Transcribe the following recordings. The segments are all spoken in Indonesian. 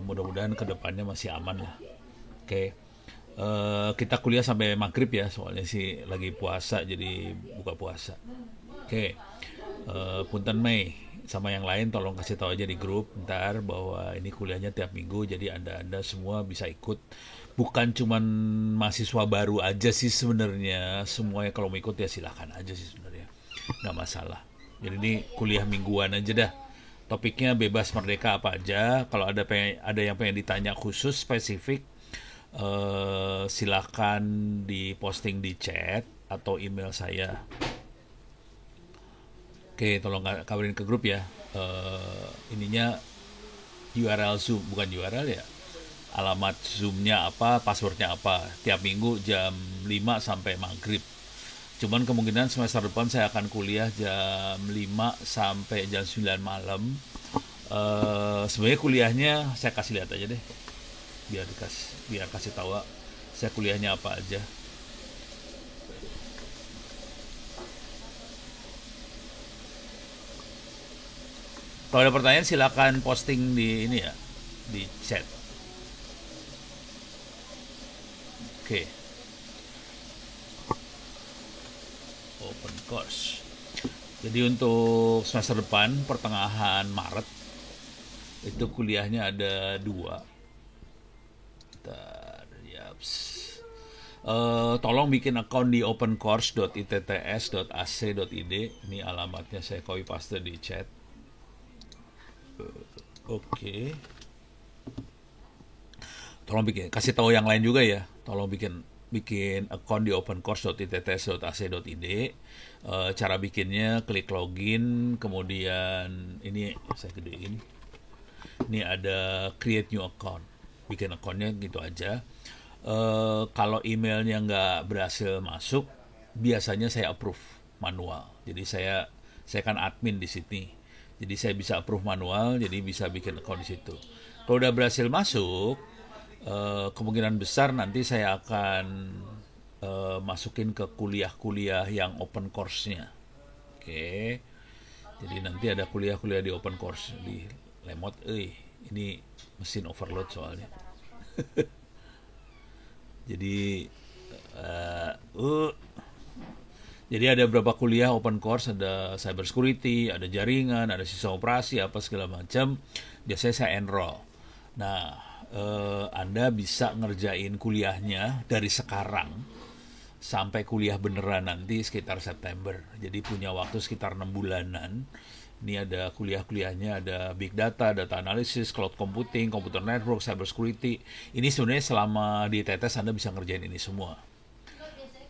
mudah-mudahan kedepannya masih aman lah. Oke. Kita kuliah sampai maghrib ya, soalnya sih lagi puasa jadi buka puasa. Oke. Punten Mei sama yang lain tolong kasih tahu aja di grup ntar bahwa ini kuliahnya tiap minggu, jadi anda semua bisa ikut. Bukan cuman mahasiswa baru aja sih sebenarnya, semuanya kalau mau ikut ya silahkan aja sih sebenarnya, nggak masalah. Jadi ini kuliah mingguan aja dah. Topiknya bebas merdeka apa aja. Kalau ada yang pengen ditanya khusus spesifik, silakan diposting di chat atau email saya. Oke, tolong kabarin ke grup ya. Ininya URL Zoom, bukan URL ya. Alamat Zoom-nya apa, passwordnya apa. Tiap minggu jam 5 sampai maghrib. Cuman kemungkinan semester depan saya akan kuliah jam 5 sampai jam 9 malam. Sebenarnya kuliahnya saya kasih lihat aja deh. Biar kasih tahu saya kuliahnya apa aja. Kalau ada pertanyaan silakan posting di ini ya, di chat. Oke, open course. Jadi untuk semester depan pertengahan Maret itu kuliahnya ada 2. Bentar, yaps. Tolong bikin account di opencourse.itts.ac.id. Ini alamatnya saya copy paste di chat. Oke. Tolong kasih tahu yang lain juga ya. Tolong bikin account di opencourse.itts.ac.id. Cara bikinnya klik login, kemudian ini saya gedein. Ini ada create new account. Bikin accountnya gitu aja. Kalau emailnya nggak berhasil masuk, biasanya saya approve manual. Jadi saya kan admin di sini. Jadi saya bisa approve manual, jadi bisa bikin account di situ. Kalau udah berhasil masuk, kemungkinan besar nanti saya akan masukin ke kuliah-kuliah yang open course-nya. Oke. Jadi nanti ada kuliah-kuliah di open course di Lemot. Ini mesin overload soalnya. Jadi jadi ada beberapa kuliah open course, ada cyber security, ada jaringan, ada sistem operasi, apa segala macam. Biasanya saya enroll. Nah, Anda bisa ngerjain kuliahnya dari sekarang sampai kuliah beneran nanti sekitar September. Jadi punya waktu sekitar 6 bulanan. Ini ada kuliah-kuliahnya, ada big data, data analysis, cloud computing, computer network, cyber security. Ini sebenarnya selama di tetes Anda bisa ngerjain ini semua.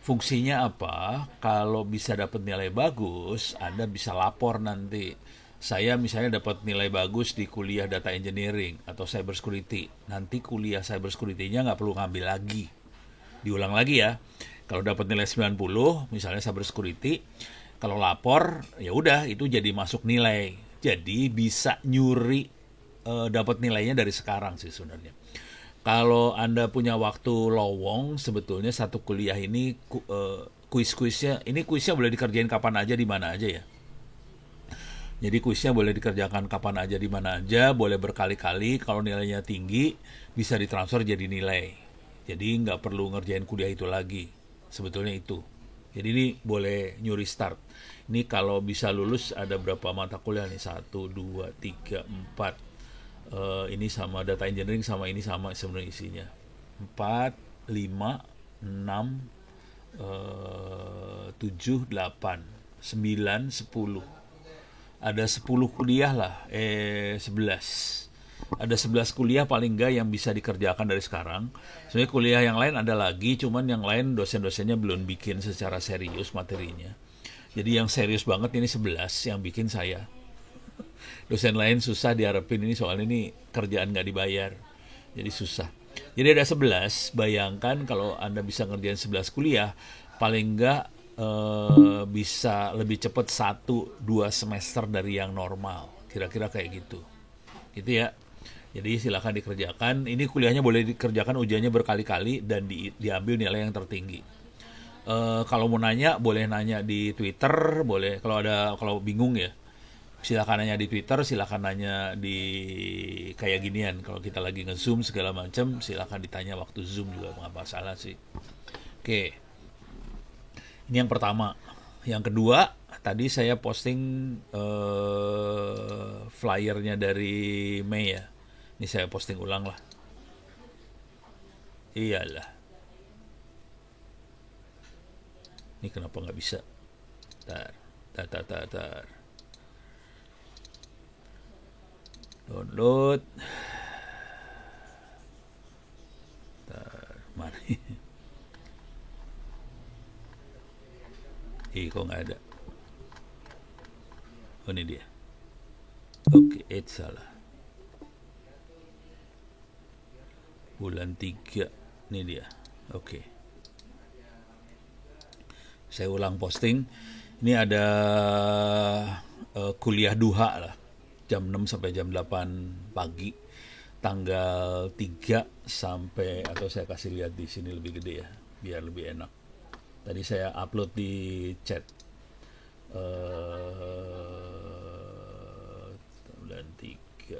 Fungsinya apa? Kalau bisa dapat nilai bagus, Anda bisa lapor nanti. Saya misalnya dapat nilai bagus di kuliah data engineering atau cyber security. Nanti kuliah cyber security-nya nggak perlu ngambil lagi. Diulang lagi ya. Kalau dapat nilai 90, misalnya cyber security, kalau lapor, ya udah itu jadi masuk nilai. Jadi bisa nyuri dapat nilainya dari sekarang sih sebenarnya. Kalau Anda punya waktu lowong, sebetulnya satu kuliah ini kuisnya boleh dikerjain kapan aja di mana aja ya. Jadi kuisnya boleh dikerjakan kapan aja di mana aja, boleh berkali-kali. Kalau nilainya tinggi, bisa ditransfer jadi nilai. Jadi nggak perlu ngerjain kuliah itu lagi. Sebetulnya itu. Jadi ini boleh nyuri start. Ini kalau bisa lulus ada berapa mata kuliah nih? 1, 2, 3, 4. Ini sama data engineering sama ini sama sebenarnya isinya 4, 5, 6, 7, 8, 9, 10. Ada 10 kuliah lah, 11. Ada 11 kuliah paling enggak yang bisa dikerjakan dari sekarang. Sebenarnya kuliah yang lain ada lagi, cuman yang lain dosen-dosennya belum bikin secara serius materinya. Jadi yang serius banget ini 11 yang bikin saya. Dosen lain susah diharapin ini, soalnya ini kerjaan nggak dibayar. Jadi susah. Jadi ada 11, bayangkan kalau Anda bisa ngerjain 11 kuliah, paling nggak bisa lebih cepat 1-2 semester dari yang normal. Kira-kira kayak gitu. Gitu ya. Jadi silakan dikerjakan. Ini kuliahnya boleh dikerjakan ujiannya berkali-kali dan diambil nilai yang tertinggi. Kalau mau nanya, boleh nanya di Twitter, boleh kalau bingung ya. Silakan nanya di Twitter, silakan nanya di kayak ginian. Kalau kita lagi nge-zoom segala macam, silakan ditanya waktu zoom juga nggak masalah sih. Oke, ini yang pertama. Yang kedua, tadi saya posting flyernya dari Mei ya. Ini saya posting ulang lah. Iyalah, ini kenapa nggak bisa? Tar, tar. Download. Mana? Kok nggak ada? Oh, ini dia. Oke, salah. Bulan 3. Ini dia. Oke. Saya ulang posting. Ini ada kuliah duha lah. Jam 6 sampai jam 8 pagi. Tanggal 3 sampai, atau saya kasih lihat di sini lebih gede ya, biar lebih enak. Tadi saya upload di chat. Bulan 3.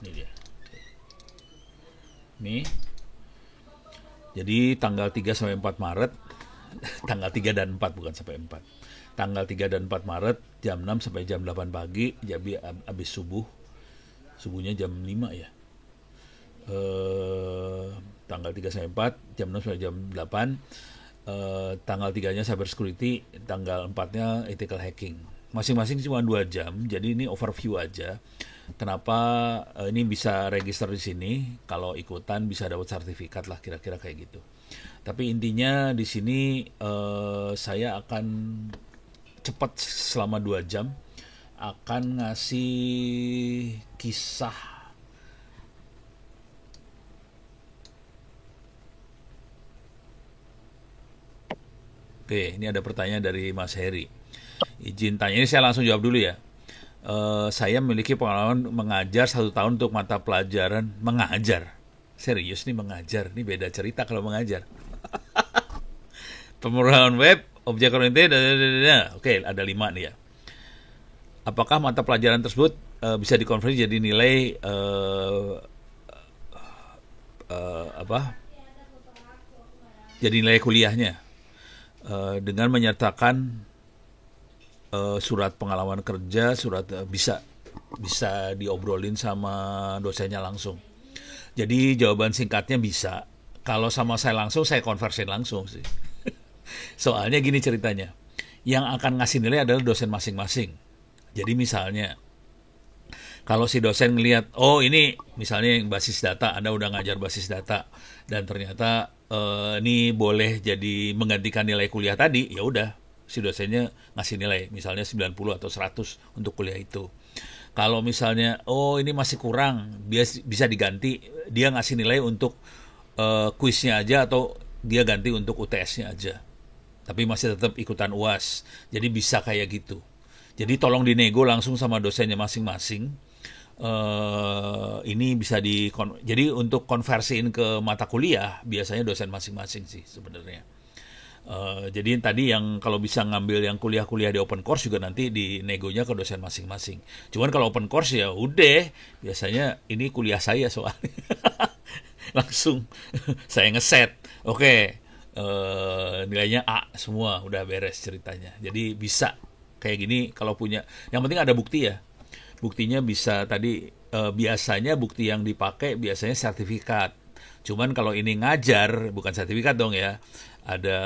Ini dia. Nih. Jadi tanggal 3 sampai 4 Maret. Tanggal 3 dan 4, bukan sampai 4. Tanggal 3 dan 4 Maret jam 6 sampai jam 8 pagi. Jadi habis subuh. Subuhnya jam 5 ya. Tanggal 3 sampai 4, jam 6 sampai jam 8. Tanggal 3-nya cyber security, tanggal 4-nya ethical hacking. Masing-masing cuma 2 jam, jadi ini overview aja. Kenapa ini bisa register di sini? Kalau ikutan bisa dapat sertifikat lah, kira-kira kayak gitu. Tapi intinya di sini saya akan cepat selama 2 jam akan ngasih kisah. Oke, ini ada pertanyaan dari Mas Heri. Izin tanya, ini saya langsung jawab dulu ya. Saya memiliki pengalaman mengajar 1 tahun untuk mata pelajaran mengajar. Serius nih mengajar, ini beda cerita kalau mengajar. Pemrograman web, objek oriented, oke, ada 5 nih ya. Apakah mata pelajaran tersebut bisa dikonversi jadi nilai jadi nilai kuliahnya dengan menyertakan surat pengalaman kerja, surat bisa diobrolin sama dosennya langsung. Jadi jawaban singkatnya bisa. Kalau sama saya langsung, saya konversin langsung sih. Soalnya gini ceritanya, yang akan ngasih nilai adalah dosen masing-masing. Jadi misalnya, kalau si dosen ngelihat, oh ini misalnya yang basis data, Anda udah ngajar basis data, dan ternyata ini boleh jadi menggantikan nilai kuliah tadi, ya udah, si dosennya ngasih nilai, misalnya 90 atau 100 untuk kuliah itu. Kalau misalnya, oh ini masih kurang, bisa diganti, dia ngasih nilai untuk kuisnya aja, atau dia ganti untuk UTS-nya aja. Tapi masih tetap ikutan UAS, jadi bisa kayak gitu. Jadi tolong dinego langsung sama dosennya masing-masing. Ini bisa jadi untuk konversiin ke mata kuliah biasanya dosen masing-masing sih sebenarnya. Jadi tadi yang kalau bisa ngambil yang kuliah-kuliah di open course juga nanti dinegonya ke dosen masing-masing. Cuman kalau open course ya udah, biasanya ini kuliah saya soalnya. Langsung saya ngeset. Oke, nilainya A semua, udah beres ceritanya. Jadi bisa kayak gini kalau punya, yang penting ada bukti ya. Buktinya bisa tadi biasanya bukti yang dipakai biasanya sertifikat. Cuman kalau ini ngajar bukan sertifikat dong ya. Ada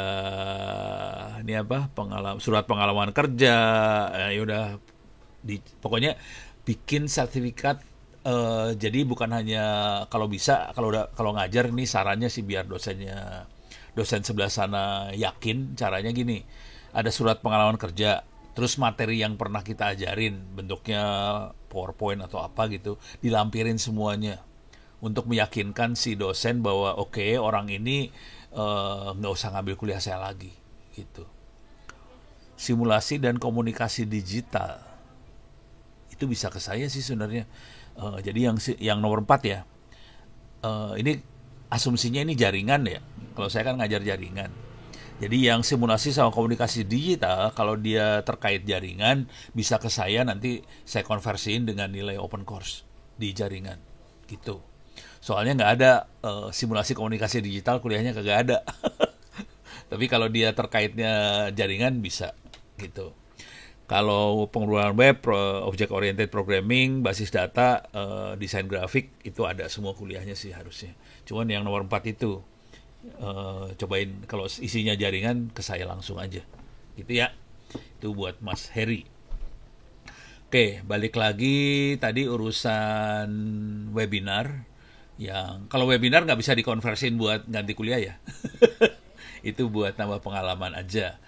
ini apa? Surat pengalaman kerja, ya udah pokoknya bikin sertifikat. Jadi bukan hanya kalau bisa, kalau ngajar ini sarannya sih biar dosen sebelah sana yakin. Caranya gini, ada surat pengalaman kerja, terus materi yang pernah kita ajarin bentuknya PowerPoint atau apa gitu, dilampirin semuanya untuk meyakinkan si dosen bahwa oke, orang ini nggak usah ngambil kuliah saya lagi gitu. Simulasi dan komunikasi digital itu bisa ke saya sih sebenarnya. Jadi yang nomor 4 ya, ini asumsinya ini jaringan ya. Kalau saya kan ngajar jaringan. Jadi yang simulasi sama komunikasi digital, kalau dia terkait jaringan, bisa ke saya, nanti saya konversiin dengan nilai open course di jaringan. Gitu. Soalnya nggak ada simulasi komunikasi digital, kuliahnya kagak ada. Tapi kalau dia terkaitnya jaringan, bisa. Gitu. Kalau penggunaan web, object oriented programming, basis data, desain grafik, itu ada semua kuliahnya sih harusnya. Cuman yang nomor 4 itu, cobain kalau isinya jaringan ke saya langsung aja. Gitu ya. Itu buat Mas Heri. Oke, balik lagi tadi urusan webinar. Yang kalau webinar nggak bisa dikonversiin buat ganti kuliah ya. Itu buat tambah pengalaman aja.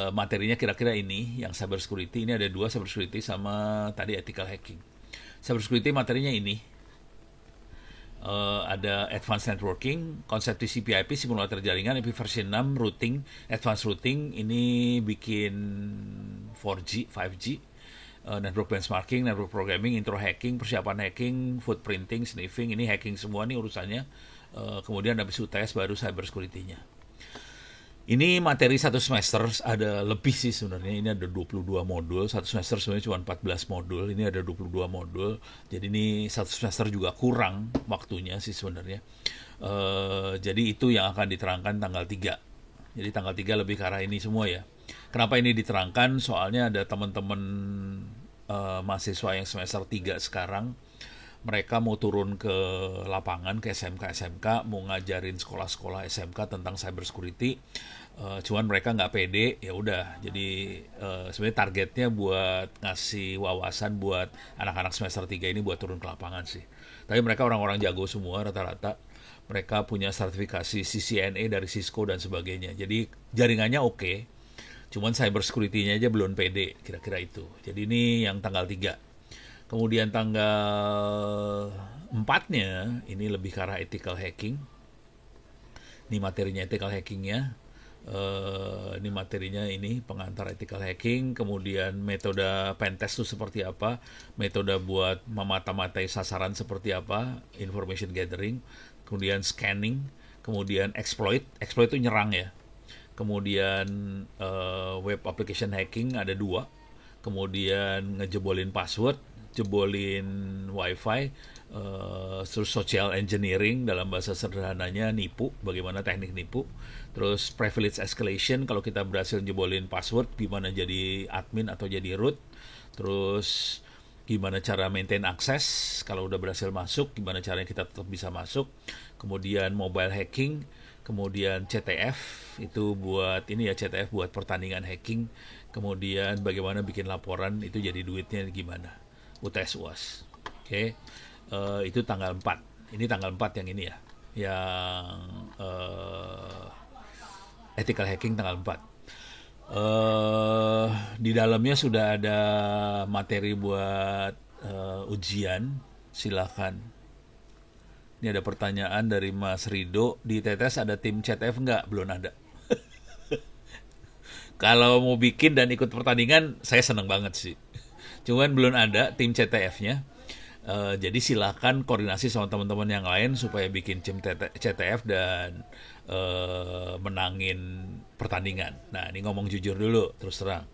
Materinya kira-kira ini yang cyber security, ini ada 2, cyber security sama tadi ethical hacking. Cyber security materinya ini, ada advanced networking, konsep TCP/IP, simulator jaringan, IP versi 6, routing, advanced routing, ini bikin 4G, 5G, network benchmarking, network programming, intro hacking, persiapan hacking, footprinting, sniffing, ini hacking semua nih urusannya. Kemudian habis UTS baru cyber security-nya. Ini materi satu semester, ada lebih sih sebenarnya. Ini ada 22 modul. Satu semester sebenarnya cuma 14 modul. Ini ada 22 modul. Jadi ini satu semester juga kurang waktunya sih sebenarnya. Jadi itu yang akan diterangkan tanggal 3. Jadi tanggal 3 lebih ke arah ini semua ya. Kenapa ini diterangkan? Soalnya ada teman-teman mahasiswa yang semester 3 sekarang, mereka mau turun ke lapangan, ke SMK, mau ngajarin sekolah-sekolah SMK tentang cyber security. Cuman mereka nggak pede, ya udah. Jadi sebenarnya targetnya buat ngasih wawasan buat anak-anak semester 3 ini buat turun ke lapangan sih. Tapi mereka orang-orang jago semua rata-rata. Mereka punya sertifikasi CCNA dari Cisco dan sebagainya. Jadi jaringannya oke. Cuman cyber security-nya aja belum pede, kira-kira itu. Jadi ini yang tanggal 3. Kemudian tanggal 4-nya, ini lebih ke arah ethical hacking. Ini materinya ethical hackingnya. Ini materinya ini pengantar ethical hacking, kemudian metode pentest itu seperti apa, metode buat memata-matai sasaran seperti apa, information gathering, kemudian scanning, kemudian exploit itu nyerang ya, kemudian web application hacking ada 2, kemudian ngejebolin password, jebolin wifi, terus social engineering, dalam bahasa sederhananya nipu, bagaimana teknik nipu, terus privilege escalation, kalau kita berhasil jebolin password gimana jadi admin atau jadi root, terus gimana cara maintain akses kalau udah berhasil masuk, gimana caranya kita tetap bisa masuk, kemudian mobile hacking, kemudian CTF itu buat ini ya, CTF buat pertandingan hacking, kemudian bagaimana bikin laporan itu jadi duitnya gimana, UTS UAS. Oke. Itu tanggal 4. Ini tanggal 4 yang ini ya. Yang ethical hacking tanggal 4. Di dalamnya sudah ada materi buat ujian. Silakan. Ini ada pertanyaan dari Mas Rido. Di TTS ada tim CTF nggak? Belum ada. Kalau mau bikin dan ikut pertandingan, saya seneng banget sih. Cuman belum ada tim CTF-nya. Jadi silakan koordinasi sama teman-teman yang lain supaya bikin tim CTF dan menangin pertandingan. Nah, ini ngomong jujur dulu, terus terang.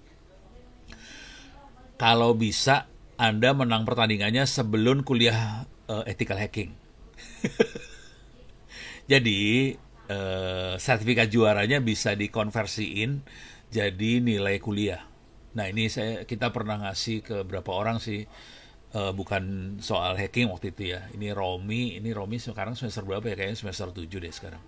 Kalau bisa, Anda menang pertandingannya sebelum kuliah ethical hacking. Jadi, sertifikat juaranya bisa dikonversiin jadi nilai kuliah. Nah, ini kita pernah ngasih ke berapa orang sih. Bukan soal hacking waktu itu ya. Ini Romi sekarang semester berapa ya? Kayaknya semester 7 deh sekarang.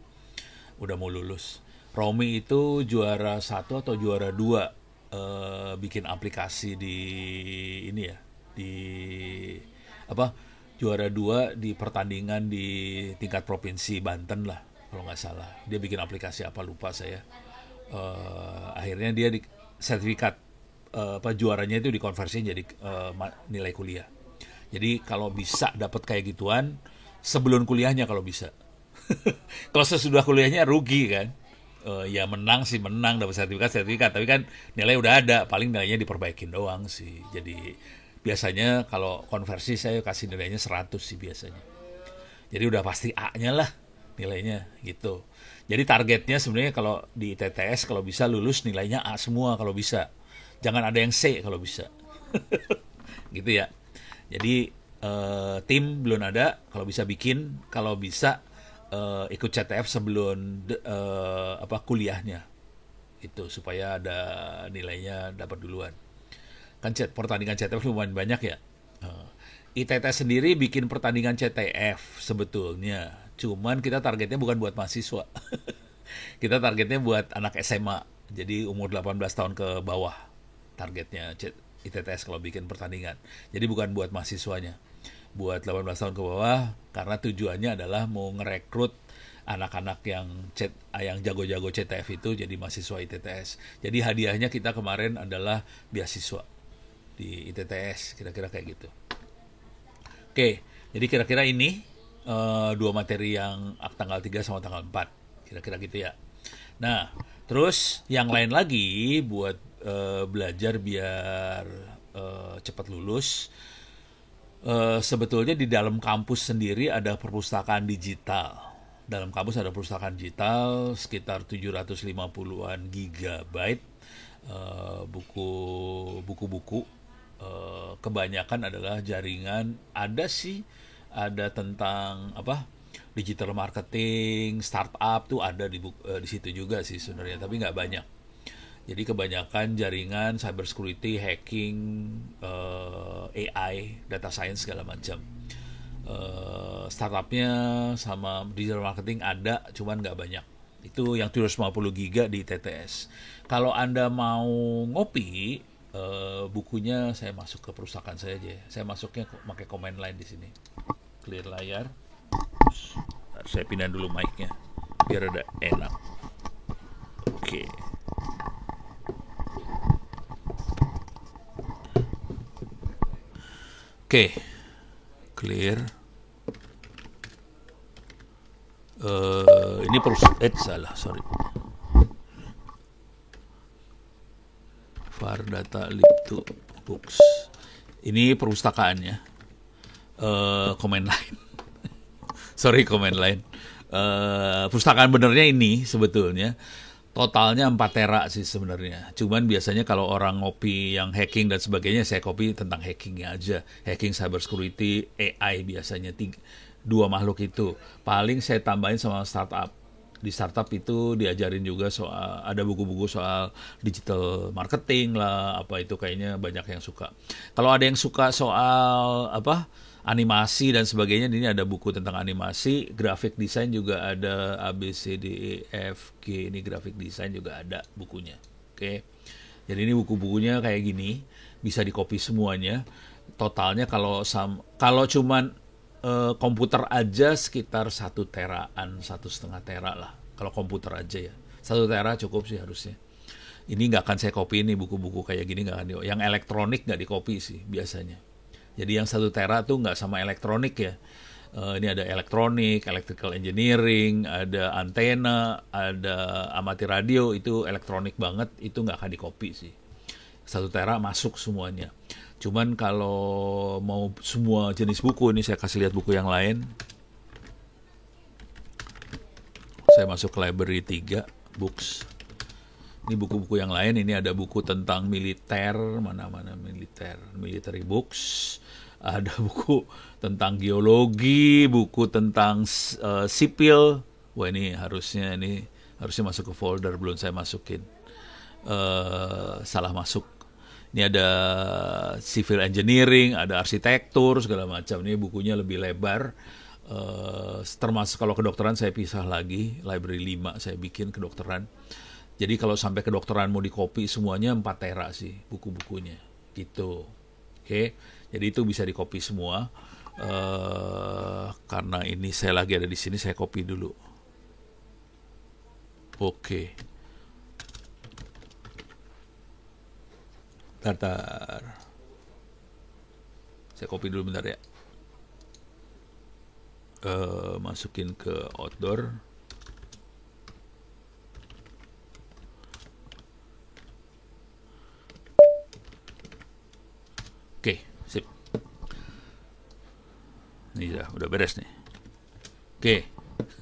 Udah mau lulus. Romi itu juara 1 atau juara 2 bikin aplikasi di ini ya. Di apa? Juara 2 di pertandingan di tingkat provinsi Banten lah kalau nggak salah. Dia bikin aplikasi apa lupa saya. Akhirnya dia di sertifikat juaranya itu dikonversi jadi nilai kuliah. Jadi kalau bisa dapat kayak gituan sebelum kuliahnya kalau bisa. Kalau sesudah kuliahnya rugi kan. Ya menang sih menang, dapat sertifikat, tapi kan nilai udah ada, paling nilainya diperbaikin doang sih. Jadi biasanya kalau konversi saya kasih nilainya 100 sih biasanya. Jadi udah pasti A-nya lah. nilainya gitu. Jadi targetnya sebenarnya kalau di TTS kalau bisa lulus nilainya A semua kalau bisa. Jangan ada yang C kalau bisa. Gitu ya. Jadi tim belum ada, kalau bisa bikin, kalau bisa ikut CTF sebelum kuliahnya. Itu supaya ada nilainya dapat duluan. Kan pertandingan CTF lumayan banyak ya. ITT sendiri bikin pertandingan CTF sebetulnya. Cuman kita targetnya bukan buat mahasiswa. Kita targetnya buat anak SMA. Jadi umur 18 tahun ke bawah. Targetnya ITTS kalau bikin pertandingan. Jadi bukan buat mahasiswanya. Buat 18 tahun ke bawah karena tujuannya adalah mau ngerekrut anak-anak yang jago-jago CTF itu jadi mahasiswa ITTS. Jadi hadiahnya kita kemarin adalah beasiswa di ITTS, kira-kira kayak gitu. Oke, jadi kira-kira ini dua materi yang tanggal 3 sama tanggal 4. Kira-kira gitu ya. Nah, terus yang lain lagi buat belajar biar cepat lulus. Sebetulnya di dalam kampus sendiri ada perpustakaan digital. Dalam kampus ada perpustakaan digital sekitar 750-an gigabyte buku-buku. Kebanyakan adalah jaringan. Ada tentang digital marketing, startup tuh ada di situ juga sih sebenarnya, tapi nggak banyak. Jadi kebanyakan jaringan, cyber security, hacking, AI, data science segala macam. Startupnya sama digital marketing ada, cuman nggak banyak. Itu yang 750 giga di TTS. Kalau Anda mau ngopi, bukunya saya masuk ke perpustakaan saya aja. Saya masuknya pakai command line di sini. Clear layar. Saya pindah dulu mic-nya biar ada enak. Oke. Oke, clear. Ini salah, sorry. Var data lib2 books. Ini perpustakaannya. Command line. Sorry, command line. Perpustakaan benernya ini sebetulnya. Totalnya 4 tera sih sebenarnya. Cuman biasanya kalau orang ngopi yang hacking dan sebagainya, saya kopi tentang hackingnya aja. Hacking, cyber security, AI biasanya. 2 makhluk itu. Paling saya tambahin sama startup. Di startup itu diajarin juga soal, ada buku-buku soal digital marketing lah, apa itu kayaknya banyak yang suka. Kalau ada yang suka soal animasi dan sebagainya, ini ada buku tentang animasi, graphic design juga ada, ABCDEFG, ini graphic design juga ada bukunya. Oke. Jadi ini buku-bukunya kayak gini, bisa di-copy semuanya. Totalnya kalau cuman komputer aja sekitar 1 teraan, 1,5 tera lah. Kalau komputer aja ya. 1 tera cukup sih harusnya. Ini nggak akan saya copy, ini buku-buku kayak gini nggak akan yang elektronik nggak di-copy sih biasanya. Jadi yang 1 tera tuh nggak sama elektronik ya. Ini ada elektronik, electrical engineering, ada antena, ada amati radio, itu elektronik banget, itu nggak akan di-copy sih. 1 tera masuk semuanya. Cuman kalau mau semua jenis buku, ini saya kasih lihat buku yang lain. Saya masuk ke library 3, books. Ini buku-buku yang lain, ini ada buku tentang militer, mana-mana military books. Ada buku tentang geologi, buku tentang sipil. Wah, ini harusnya masuk ke folder, belum saya masukin. Salah masuk. Ini ada civil engineering, ada arsitektur, segala macam. Ini bukunya lebih lebar. Termasuk kalau kedokteran saya pisah lagi, library 5 saya bikin kedokteran. Jadi kalau sampai kedokteran mau di-copy semuanya 4 tera sih buku-bukunya. Gitu. Oke. Jadi itu bisa di-copy semua. Karena ini saya lagi ada di sini, saya copy dulu. Oke. Bentar. Saya copy dulu bentar ya. Masukin ke outdoor. Oke, sip. Ini udah beres nih. Oke,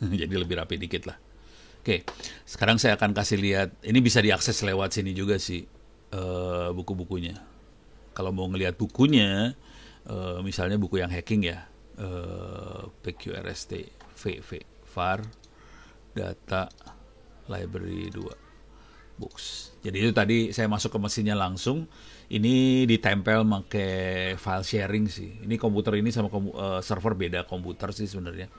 Jadi lebih rapi dikit lah. Oke, sekarang saya akan kasih lihat. Ini bisa diakses lewat sini juga sih, buku-bukunya. Kalau mau ngelihat bukunya, misalnya buku yang hacking ya, PQRST, VV, VAR, Data, Library 2, Books. Jadi itu tadi saya masuk ke mesinnya langsung. Ini ditempel pakai file sharing sih. Ini komputer ini sama server beda komputer sih sebenarnya.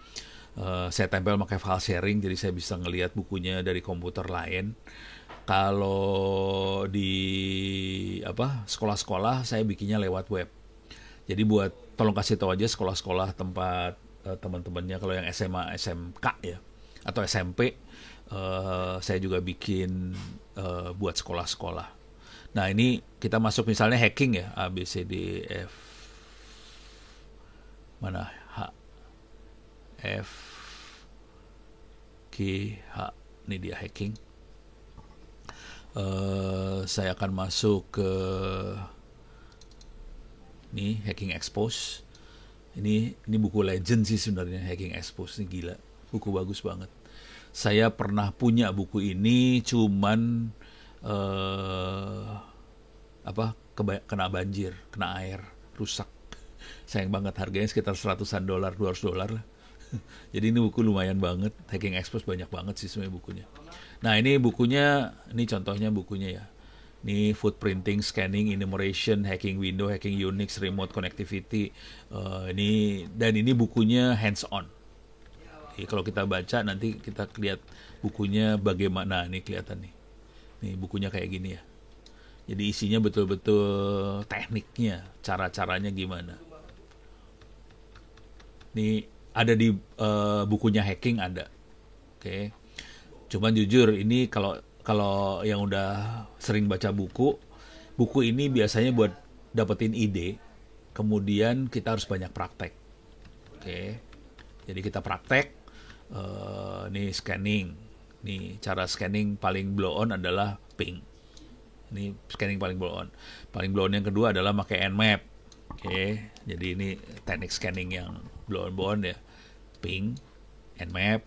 Saya tempel pakai file sharing, jadi saya bisa ngelihat bukunya dari komputer lain. Kalau di sekolah-sekolah saya bikinnya lewat web. Jadi tolong kasih tahu aja sekolah-sekolah tempat teman-temannya. Kalau yang SMA, SMK ya, atau SMP, saya juga bikin buat sekolah-sekolah. Nah ini kita masuk misalnya hacking ya, A B C D F, mana H F G H, ini dia hacking. Saya akan masuk ke nih hacking expose. Ini buku legend sih sebenarnya, hacking expose ini gila, buku bagus banget. Saya pernah punya buku ini, cuman kena banjir, kena air, rusak. Sayang banget, harganya sekitar $100, $200 lah. Jadi ini buku lumayan banget, hacking expose banyak banget sih sebenarnya bukunya. Nah ini bukunya, ini contohnya bukunya ya. Ini footprinting, scanning, enumeration, hacking window, hacking Unix, remote connectivity. Ini bukunya hands on. Jadi kalau kita baca nanti kita lihat bukunya bagaimana. Nih kelihatan nih. Nih bukunya kayak gini ya. Jadi isinya betul-betul tekniknya, cara-caranya gimana. Ini ada di bukunya hacking ada. Oke. Cuman jujur ini kalau yang udah sering baca buku ini biasanya buat dapetin ide, kemudian kita harus banyak praktek. Oke. Jadi kita praktek. Nih scanning. Nih cara scanning paling blow on adalah ping. Ini scanning paling blow on. Paling blow on yang kedua adalah pakai Nmap. Oke. Jadi ini teknik scanning yang blow on ya. Ping, Nmap,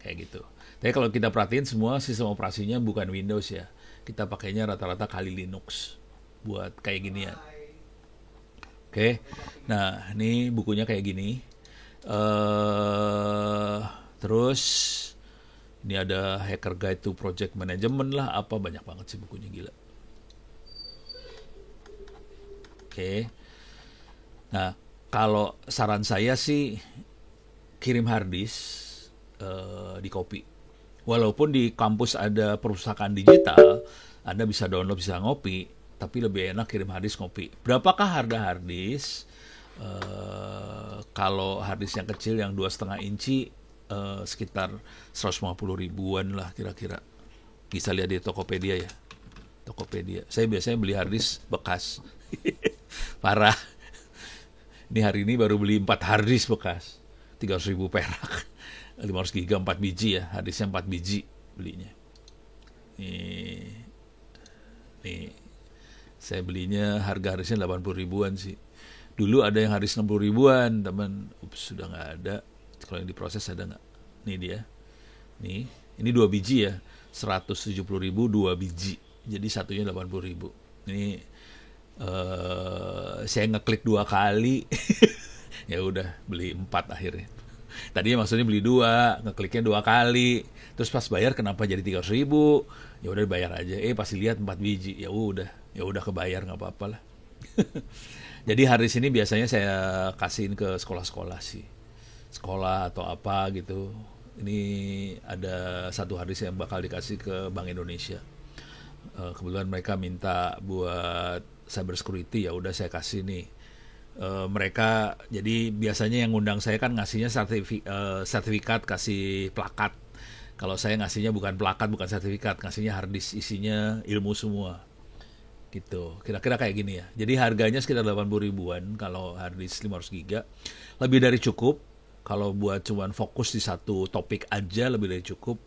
kayak gitu. Tapi kalau kita perhatiin semua sistem operasinya bukan Windows ya. Kita pakainya rata-rata Kali Linux buat kayak gini ya. Oke. Nah, ini bukunya kayak gini. Terus ini ada Hacker Guide to Project Management lah, apa banyak banget sih bukunya, gila. Oke. Nah, kalau saran saya sih kirim harddisk di copy. Walaupun di kampus ada perpustakaan digital, Anda bisa download, bisa ngopi, tapi lebih enak kirim harddisk ngopi. Berapakah harga harddisk? Kalau harddisk yang kecil yang 2,5 inci sekitar 150 ribuan lah kira-kira. Bisa lihat di Tokopedia ya. Tokopedia. Saya biasanya beli harddisk bekas. Parah. Ini hari ini baru beli 4 harddisk bekas. 300 ribu perak. 500 giga 4 biji ya, harddisknya 4 biji belinya. Nih saya belinya harga harddisknya 80 ribuan sih. Dulu ada yang harddisk 60 ribuan, teman. Sudah nggak ada. Kalau yang diproses ada nggak? Nih dia. Nih, ini 2 biji ya. 170 ribu 2 biji. Jadi satunya 80 ribu. Ini saya ngeklik 2 kali. Ya udah beli 4 akhirnya. Tadinya maksudnya beli 2, ngekliknya 2 kali, terus pas bayar kenapa jadi 300 ribu? Ya udah bayar aja. Pasti lihat 4 biji, ya udah kebayar, nggak apa-apa lah. Jadi harddisk ini biasanya saya kasihin ke sekolah-sekolah sih, sekolah atau apa gitu. Ini ada satu harddisk yang bakal dikasih ke Bank Indonesia. Kebetulan mereka minta buat cyber security, ya udah saya kasih nih. Mereka jadi biasanya yang ngundang saya kan ngasihnya sertifikat, kasih plakat. Kalau saya ngasihnya bukan plakat, bukan sertifikat, ngasihnya harddisk isinya ilmu semua gitu. Kira-kira kayak gini ya. Jadi harganya sekitar 80 ribuan kalau harddisk 500 giga. Lebih dari cukup. Kalau buat cuman fokus di satu topik aja lebih dari cukup.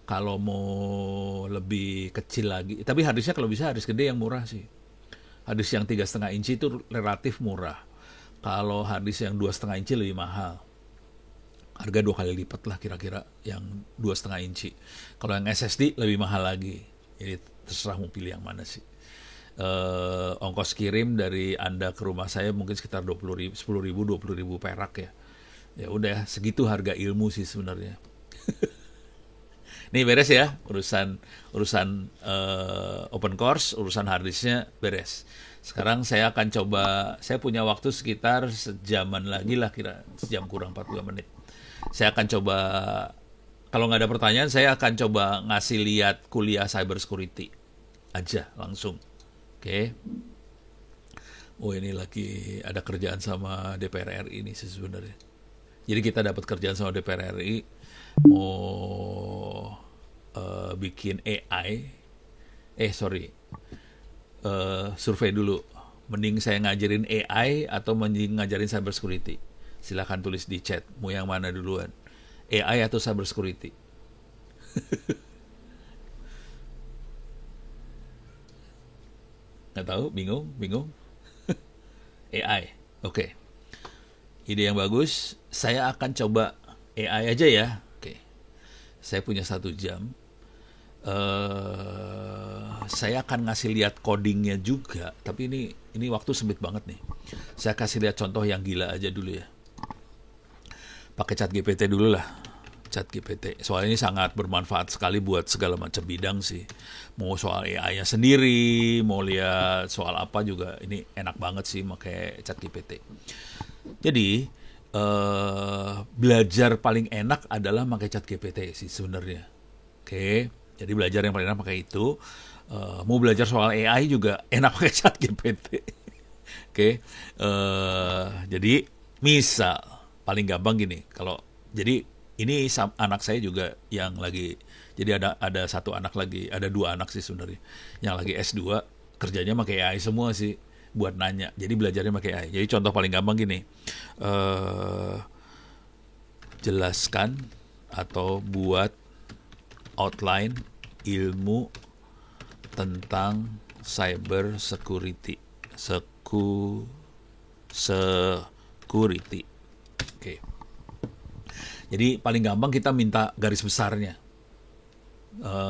Kalau mau lebih kecil lagi, tapi harddisknya kalau bisa harddisk gede yang murah sih. Harddisk yang 3,5 inci itu relatif murah. Kalau harddisk yang 2,5 inci lebih mahal. Harga 2 kali lipat lah kira-kira, yang 2,5 inci. Kalau yang SSD lebih mahal lagi. Jadi terserah mau pilih yang mana sih. Ongkos kirim dari Anda ke rumah saya mungkin sekitar 10.000 20.000 perak ya. Ya udah, segitu harga ilmu sih sebenarnya. Nih beres ya, urusan urusan open course, urusan harddisknya beres. Sekarang saya akan coba, saya punya waktu sekitar sejaman lagi lah, kira sejam kurang 42 menit. Saya akan coba, kalau nggak ada pertanyaan, saya akan coba ngasih lihat kuliah cyber security aja langsung. Oke. Oh, ini lagi ada kerjaan sama DPR RI ini sih sebenarnya. Jadi kita dapat kerjaan sama DPR RI, mau bikin AI. Survei dulu. Mending saya ngajarin AI atau mending ngajarin cyber security? Silahkan tulis di chat. Mau yang mana duluan? AI atau cyber security? Nggak tahu? Bingung? AI. Oke. Ide yang bagus. Saya akan coba AI aja ya. Oke. Saya punya 1 jam. Saya akan ngasih lihat codingnya juga, tapi ini waktu sempit banget nih. Saya kasih lihat contoh yang gila aja dulu ya. Pakai ChatGPT dulu lah. ChatGPT. Soalnya ini sangat bermanfaat sekali buat segala macam bidang sih. Mau soal AI-nya sendiri, mau lihat soal apa juga, ini enak banget sih pakai ChatGPT. Jadi belajar paling enak adalah pakai ChatGPT sih sebenarnya. Oke. Jadi belajar yang paling enak pakai itu. Mau belajar soal AI juga enak pakai ChatGPT. Oke. Jadi misal paling gampang gini. Jadi ini anak saya juga yang lagi. Jadi ada 1 anak lagi, ada 2 anak sih sebenarnya yang lagi S2, kerjanya pakai AI semua sih buat nanya. Jadi belajarnya pakai AI. Jadi contoh paling gampang gini. Jelaskan atau buat outline ilmu tentang cyber security. Security. Oke. Jadi paling gampang kita minta garis besarnya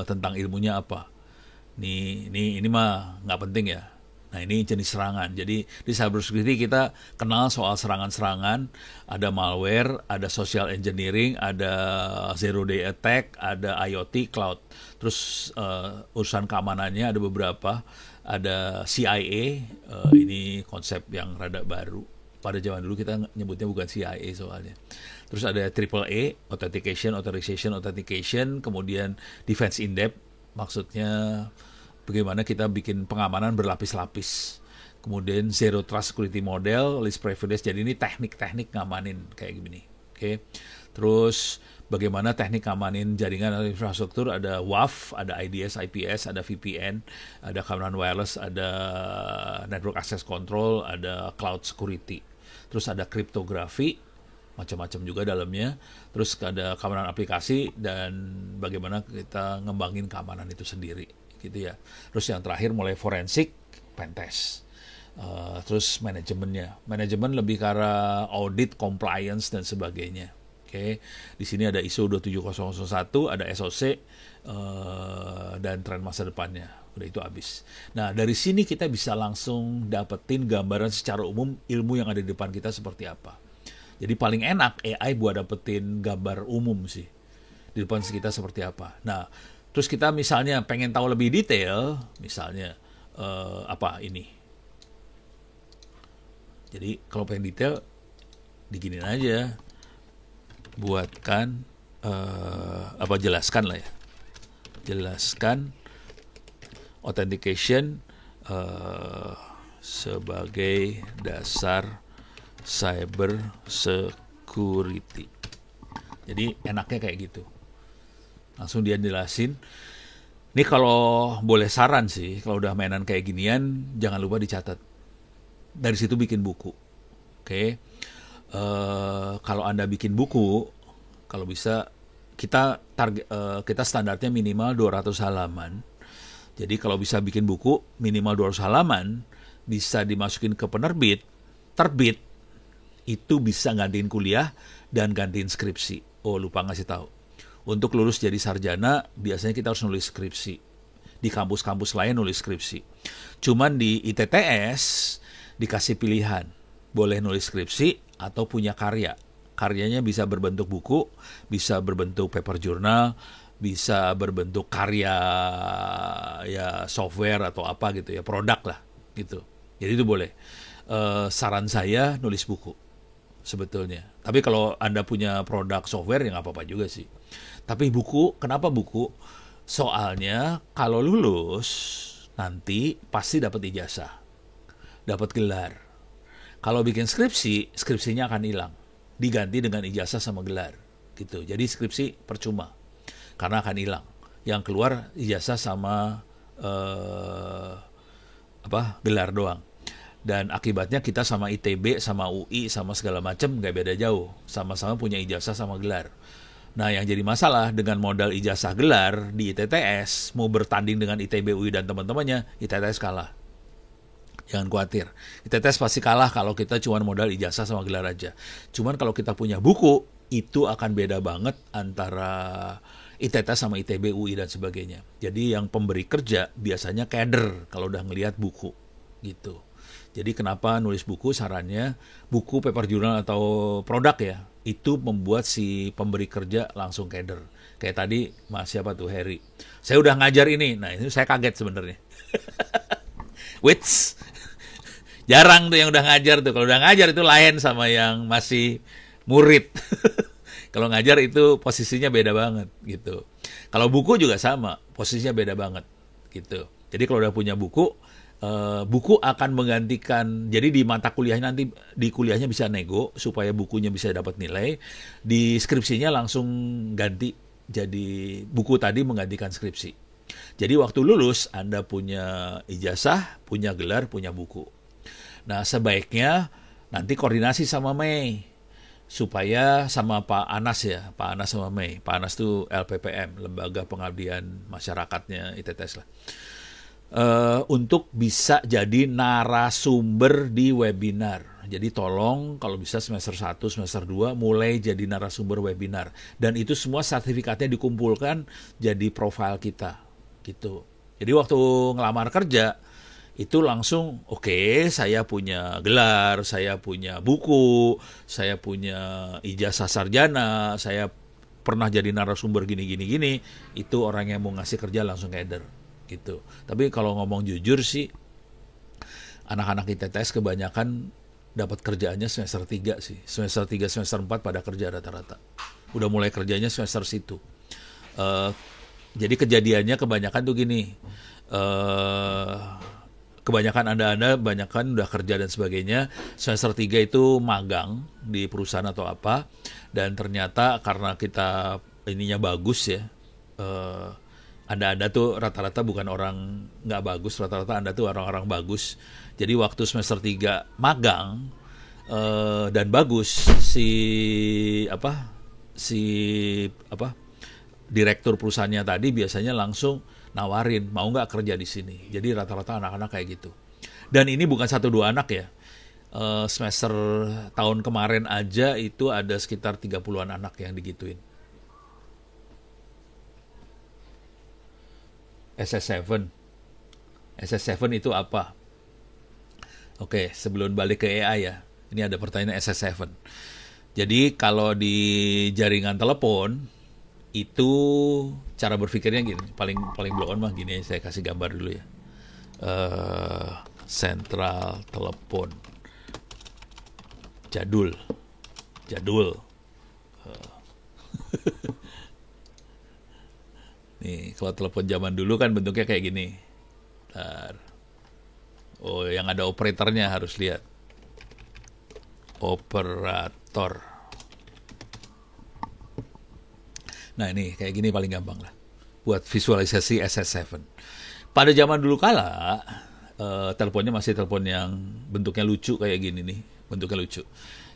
tentang ilmunya apa. Ini mah nggak penting ya. Nah, ini jenis serangan. Jadi di cybersecurity kita kenal soal serangan-serangan, ada malware, ada social engineering, ada zero day attack, ada IoT, cloud. Terus urusan keamanannya ada beberapa, ada CIA, ini konsep yang rada baru. Pada zaman dulu kita nyebutnya bukan CIA soalnya. Terus ada AAA, Authentication, Authentication, kemudian Defense in Depth, maksudnya bagaimana kita bikin pengamanan berlapis-lapis. Kemudian Zero Trust Security Model, Least Privilege. Jadi ini teknik-teknik ngamanin kayak gini. Oke. Terus bagaimana teknik ngamanin jaringan atau infrastruktur, ada WAF, ada IDS, IPS, ada VPN, ada keamanan wireless, ada network access control, ada cloud security. Terus ada kriptografi, macam-macam juga dalamnya. Terus ada keamanan aplikasi dan bagaimana kita ngembangin keamanan itu sendiri. Gitu ya. Terus yang terakhir mulai forensik, pentest. Terus manajemen lebih ke arah audit, compliance dan sebagainya. Oke. Di sini ada ISO 27001, ada SOC dan tren masa depannya. Udah itu habis. Nah, dari sini kita bisa langsung dapetin gambaran secara umum ilmu yang ada di depan kita seperti apa. Jadi paling enak AI buat dapetin gambar umum sih. Di depan kita seperti apa. Nah, terus kita misalnya pengen tahu lebih detail, misalnya apa ini. Jadi kalau pengen detail, diginin aja. Buatkan, jelaskan lah ya. Jelaskan authentication sebagai dasar cyber security. Jadi enaknya kayak gitu. Langsung dia jelasin. Ini kalau boleh saran sih, kalau udah mainan kayak ginian, jangan lupa dicatat. Dari situ bikin buku. Oke. Kalau Anda bikin buku, kalau bisa kita standarnya minimal 200 halaman. Jadi kalau bisa bikin buku minimal 200 halaman, bisa dimasukin ke penerbit, terbit, itu bisa ngadain kuliah dan gantiin skripsi. Oh, lupa ngasih tahu. Untuk lulus jadi sarjana, biasanya kita harus nulis skripsi. Di kampus-kampus lain nulis skripsi. Cuman di ITTS dikasih pilihan. Boleh nulis skripsi atau punya karya. Karyanya bisa berbentuk buku, bisa berbentuk paper journal, bisa berbentuk karya ya software atau apa gitu ya, produk lah gitu. Jadi itu boleh. Saran saya nulis buku sebetulnya. Tapi kalau Anda punya produk software ya nggak apa-apa juga sih. Tapi buku, kenapa buku? Soalnya kalau lulus nanti pasti dapat ijazah, dapat gelar. Kalau bikin skripsi, skripsinya akan hilang, diganti dengan ijazah sama gelar gitu. Jadi skripsi percuma karena akan hilang. Yang keluar ijazah sama gelar doang. Dan akibatnya kita sama ITB, sama UI, sama segala macam nggak beda jauh. Sama-sama punya ijazah sama gelar. Nah, yang jadi masalah dengan modal ijazah gelar di ITTS, mau bertanding dengan ITB, UI, dan teman-temannya, ITTS kalah. Jangan khawatir. ITTS pasti kalah kalau kita cuma modal ijazah sama gelar aja. Cuman kalau kita punya buku, itu akan beda banget antara ITTS sama ITB, UI, dan sebagainya. Jadi yang pemberi kerja biasanya keder kalau udah ngelihat buku gitu. Jadi kenapa nulis buku, sarannya buku, paper journal atau produk ya, itu membuat si pemberi kerja langsung keder. Kayak tadi Mas siapa tuh, Harry. Saya udah ngajar ini. Nah, itu saya kaget sebenarnya. Wits. Jarang tuh yang udah ngajar tuh. Kalau udah ngajar itu lain sama yang masih murid. Kalau ngajar itu posisinya beda banget gitu. Kalau buku juga sama, posisinya beda banget gitu. Jadi kalau udah punya buku, buku akan menggantikan. Jadi di mata kuliahnya nanti, di kuliahnya bisa nego supaya bukunya bisa dapat nilai. Di skripsinya langsung ganti jadi buku tadi menggantikan skripsi. Jadi waktu lulus Anda punya ijazah, punya gelar, punya buku. Nah, sebaiknya nanti koordinasi sama Mei supaya sama Pak Anas ya, Pak Anas sama Mei. Pak Anas itu LPPM, Lembaga Pengabdian Masyarakatnya ITTS lah. Untuk bisa jadi narasumber di webinar. Jadi tolong kalau bisa semester 1, semester 2 mulai jadi narasumber webinar. Dan itu semua sertifikatnya dikumpulkan jadi profil kita gitu. Jadi waktu ngelamar kerja itu langsung oke, saya punya gelar, saya punya buku, saya punya ijazah sarjana, saya pernah jadi narasumber gini. Itu orang yang mau ngasih kerja langsung keder gitu. Tapi kalau ngomong jujur sih, anak-anak ITTS kebanyakan dapat kerjaannya semester 3 sih. Semester 3, semester 4 pada kerja rata-rata. Udah mulai kerjanya semester situ. Jadi kejadiannya kebanyakan tuh gini. Kebanyakan Anda kebanyakan udah kerja dan sebagainya. Semester 3 itu magang di perusahaan atau apa. Dan ternyata karena kita ininya bagus ya, Anda tuh rata-rata bukan orang nggak bagus, rata-rata Anda tuh orang-orang bagus. Jadi waktu semester 3 magang dan bagus, direktur perusahaannya tadi biasanya langsung nawarin mau nggak kerja di sini. Jadi rata-rata anak-anak kayak gitu. Dan ini bukan 1-2 anak ya. Semester tahun kemarin aja itu ada sekitar 30-an anak yang digituin. SS7. SS7 itu apa? Oke, sebelum balik ke AI ya. Ini ada pertanyaan SS7. Jadi kalau di jaringan telepon itu cara berpikirnya gini, paling blow on mah gini, saya kasih gambar dulu ya. Sentral telepon. Jadul. Nih, kalau telepon zaman dulu kan bentuknya kayak gini. Bentar. Oh, yang ada operatornya harus lihat. Operator. Nah, ini kayak gini paling gampang lah. Buat visualisasi SS7. Pada zaman dulu kala, teleponnya masih telepon yang bentuknya lucu kayak gini nih. Bentuknya lucu.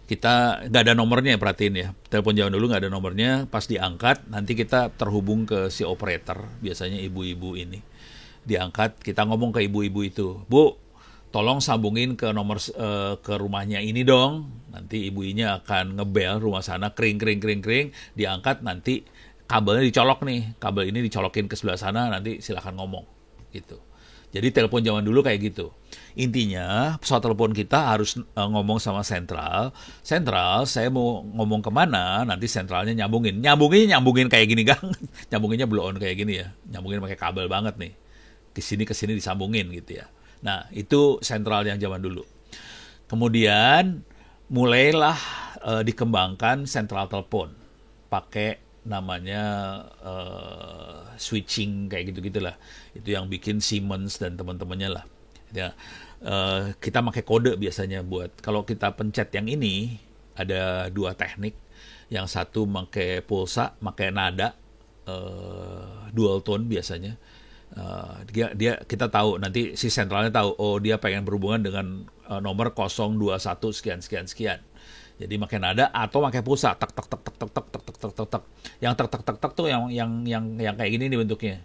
Kita nggak ada nomornya, perhatiin ya. Telepon zaman dulu nggak ada nomornya. Pas diangkat, nanti kita terhubung ke si operator. Biasanya ibu-ibu ini. Diangkat, kita ngomong ke ibu-ibu itu. Bu, tolong sambungin ke ke rumahnya ini dong. Nanti ibunya akan ngebel rumah sana, kring kring kring kring, diangkat, nanti kabelnya dicolok nih, kabel ini dicolokin ke sebelah sana, nanti silakan ngomong gitu. Jadi telepon zaman dulu kayak gitu. Intinya pesawat telepon kita harus ngomong sama sentral. Sentral, saya mau ngomong kemana, nanti sentralnya nyambungin kayak gini, Gang. Nyambunginnya blow on kayak gini ya. Nyambungin pakai kabel banget nih. Ke sini disambungin gitu ya. Nah, itu sentral yang zaman dulu. Kemudian mulailah dikembangkan sentral telepon pakai namanya switching kayak gitu-gitulah. Itu yang bikin Siemens dan teman-temannya lah. Ya, kita pakai kode biasanya buat kalau kita pencet yang ini ada dua teknik. Yang satu pakai pulsa, pakai nada, dual tone biasanya. Kita tahu nanti si sentralnya tahu, oh dia pengen berhubungan dengan nomor 021 sekian sekian sekian. Jadi pakai nada atau pakai pulsa, tak tak tak tak tak tak tak tak tak tak tak. Yang tak tak tak tak tuh yang kayak gini nih bentuknya.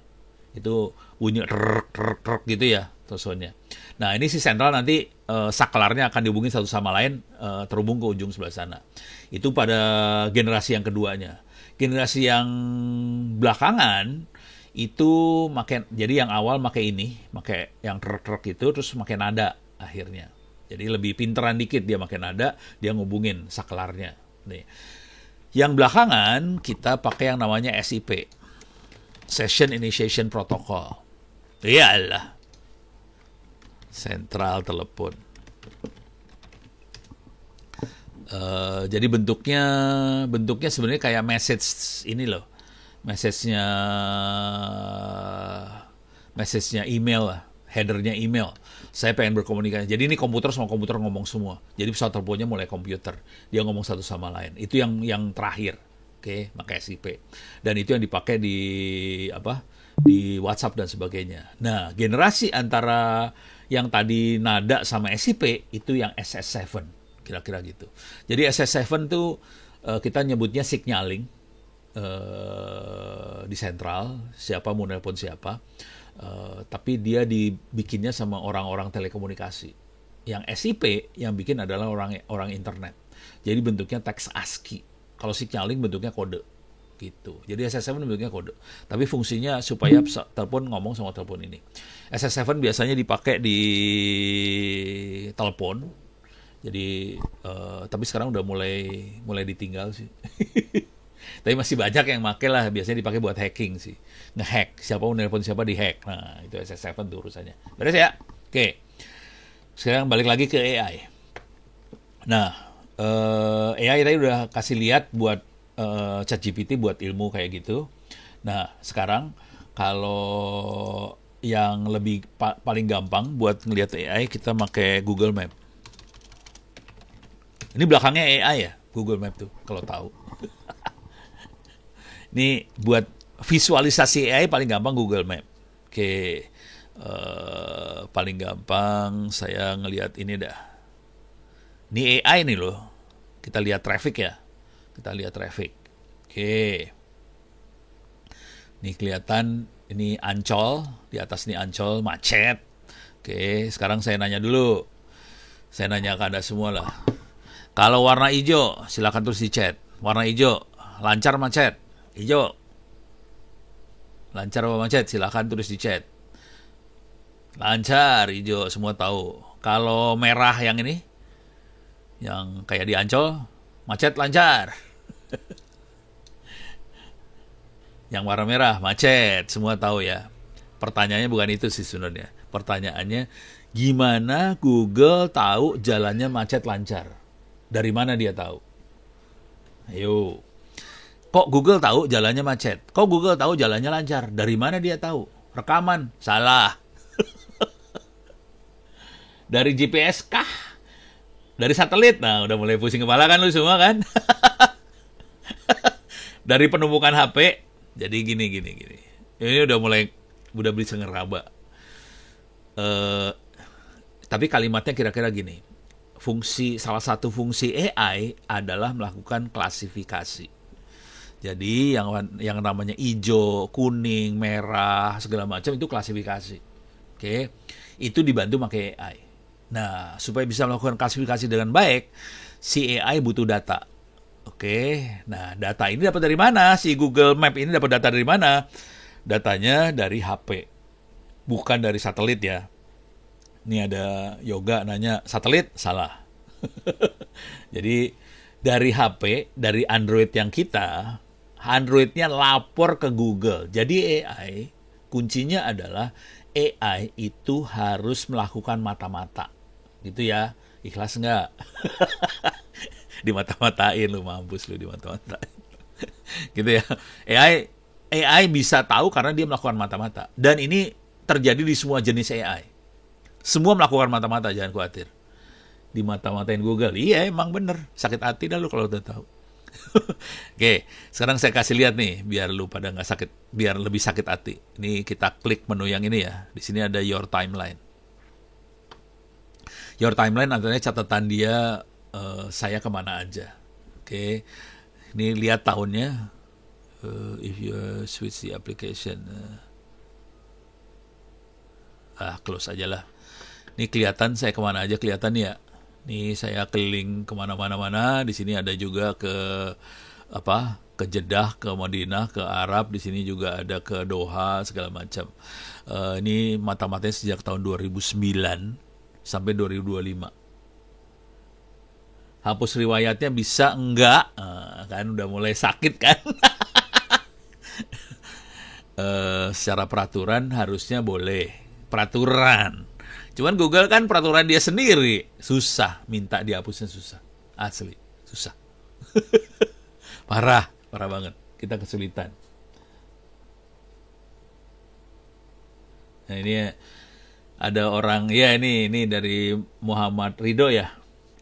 Itu bunyi rrrr gitu ya soundnya. Nah, ini si sentral nanti saklarnya akan dihubungin satu sama lain, terhubung ke ujung sebelah sana. Itu pada generasi yang keduanya. Generasi yang belakangan itu jadi yang awal pakai yang truk itu, terus pakai nada akhirnya. Jadi lebih pinteran dikit, dia pakai nada, dia ngubungin saklarnya. Nih. Yang belakangan kita pakai yang namanya SIP, Session Initiation Protocol. Iyalah, sentral telepon. Jadi bentuknya sebenarnya kayak message ini loh, message-nya email lah, headernya email. Saya pengen berkomunikasi. Jadi ini komputer sama komputer ngomong semua. Jadi pesawat teleponnya mulai komputer. Dia ngomong satu sama lain. Itu yang terakhir. Oke, pakai SIP. Dan itu yang dipakai di WhatsApp dan sebagainya. Nah, generasi antara yang tadi nada sama SIP itu yang SS7. Kira-kira gitu. Jadi SS7 tuh kita nyebutnya signaling di sentral, siapa mau nelpon siapa. Tapi dia dibikinnya sama orang-orang telekomunikasi. Yang SIP yang bikin adalah orang internet. Jadi bentuknya teks ASCII. Kalau signaling bentuknya kode gitu. Jadi SS7 bentuknya kode. Tapi fungsinya supaya telepon ngomong sama telepon ini. SS7 biasanya dipakai di telepon. Jadi tapi sekarang udah mulai ditinggal sih. Tapi masih banyak yang pakai lah, biasanya dipakai buat hacking sih. Nge-hack, siapa mau nelpon siapa di-hack. Nah, itu SS7 tuh urusannya. Beres ya? Oke. Sekarang balik lagi ke AI. Nah, AI tadi udah kasih lihat buat ChatGPT buat ilmu kayak gitu. Nah, sekarang kalau yang lebih paling gampang buat ngelihat AI, kita pakai Google Map. Ini belakangnya AI ya, Google Map tuh, kalau tahu. Ini buat visualisasi AI paling gampang Google Map. Oke, paling gampang saya ngelihat ini dah. Ini AI nih loh. Kita lihat traffic ya. Kita lihat traffic. Oke. Ini kelihatan ini Ancol, di atas ini Ancol macet. Oke, sekarang saya nanya dulu. Saya nanya ke Anda semua lah. Kalau warna hijau, silakan terus di chat. Warna hijau, lancar macet. Hijau. Lancar apa macet? Silakan tulis di chat. Lancar, hijau, semua tahu. Kalau merah yang ini, yang kayak di Ancol, macet lancar. Yang warna merah, macet, semua tahu ya. Pertanyaannya bukan itu sih sebenarnya. Pertanyaannya, gimana Google tahu jalannya macet lancar? Dari mana dia tahu? Ayo. Kok Google tahu jalannya macet? Kok Google tahu jalannya lancar? Dari mana dia tahu? Rekaman? Salah. Dari GPS kah? Dari satelit? Nah, udah mulai pusing kepala kan lu semua kan? Dari penumpukan HP? Jadi gini. Ini udah bisa ngeraba. Tapi kalimatnya kira-kira gini. Salah satu fungsi AI adalah melakukan klasifikasi. Jadi yang namanya hijau, kuning, merah, segala macam itu klasifikasi. Oke. Itu dibantu pakai AI. Nah, supaya bisa melakukan klasifikasi dengan baik, si AI butuh data. Oke, nah data ini dapat dari mana? Si Google Map ini dapat data dari mana? Datanya dari HP, bukan dari satelit ya. Ini ada Yoga nanya, satelit? Salah. Jadi dari HP, dari Android yang kita, Androidnya lapor ke Google. Jadi AI, kuncinya adalah AI itu harus melakukan mata-mata. Gitu ya, ikhlas nggak? Dimata-matain lu, mampus lu dimata-matain. Gitu ya. AI bisa tahu karena dia melakukan mata-mata. Dan ini terjadi di semua jenis AI. Semua melakukan mata-mata, jangan khawatir. Di mata-matain Google. Iya, emang bener. Sakit hati dah lu kalau udah tahu. Oke, sekarang saya kasih lihat nih, biar lu pada nggak sakit, biar lebih sakit hati. Ini kita klik menu yang ini ya. Di sini ada Your Timeline. Your Timeline artinya catatan dia saya kemana aja. Oke, ini lihat tahunnya. If you switch the application, close aja lah. Ini kelihatan saya kemana aja, kelihatan ya. Ini saya keliling kemana-mana. Di sini ada juga ke apa? Ke Jeddah, ke Madinah, ke Arab. Di sini juga ada ke Doha, segala macam. Ini mata-matanya sejak tahun 2009 sampai 2025. Hapus riwayatnya bisa enggak? Kan udah mulai sakit kan? Secara peraturan harusnya boleh. Peraturan. Cuman Google kan peraturan dia sendiri. Susah, minta dihapusnya susah. Asli, susah. Parah banget. Kita kesulitan. Nah ini ada orang, ya ini dari Muhammad Ridho ya.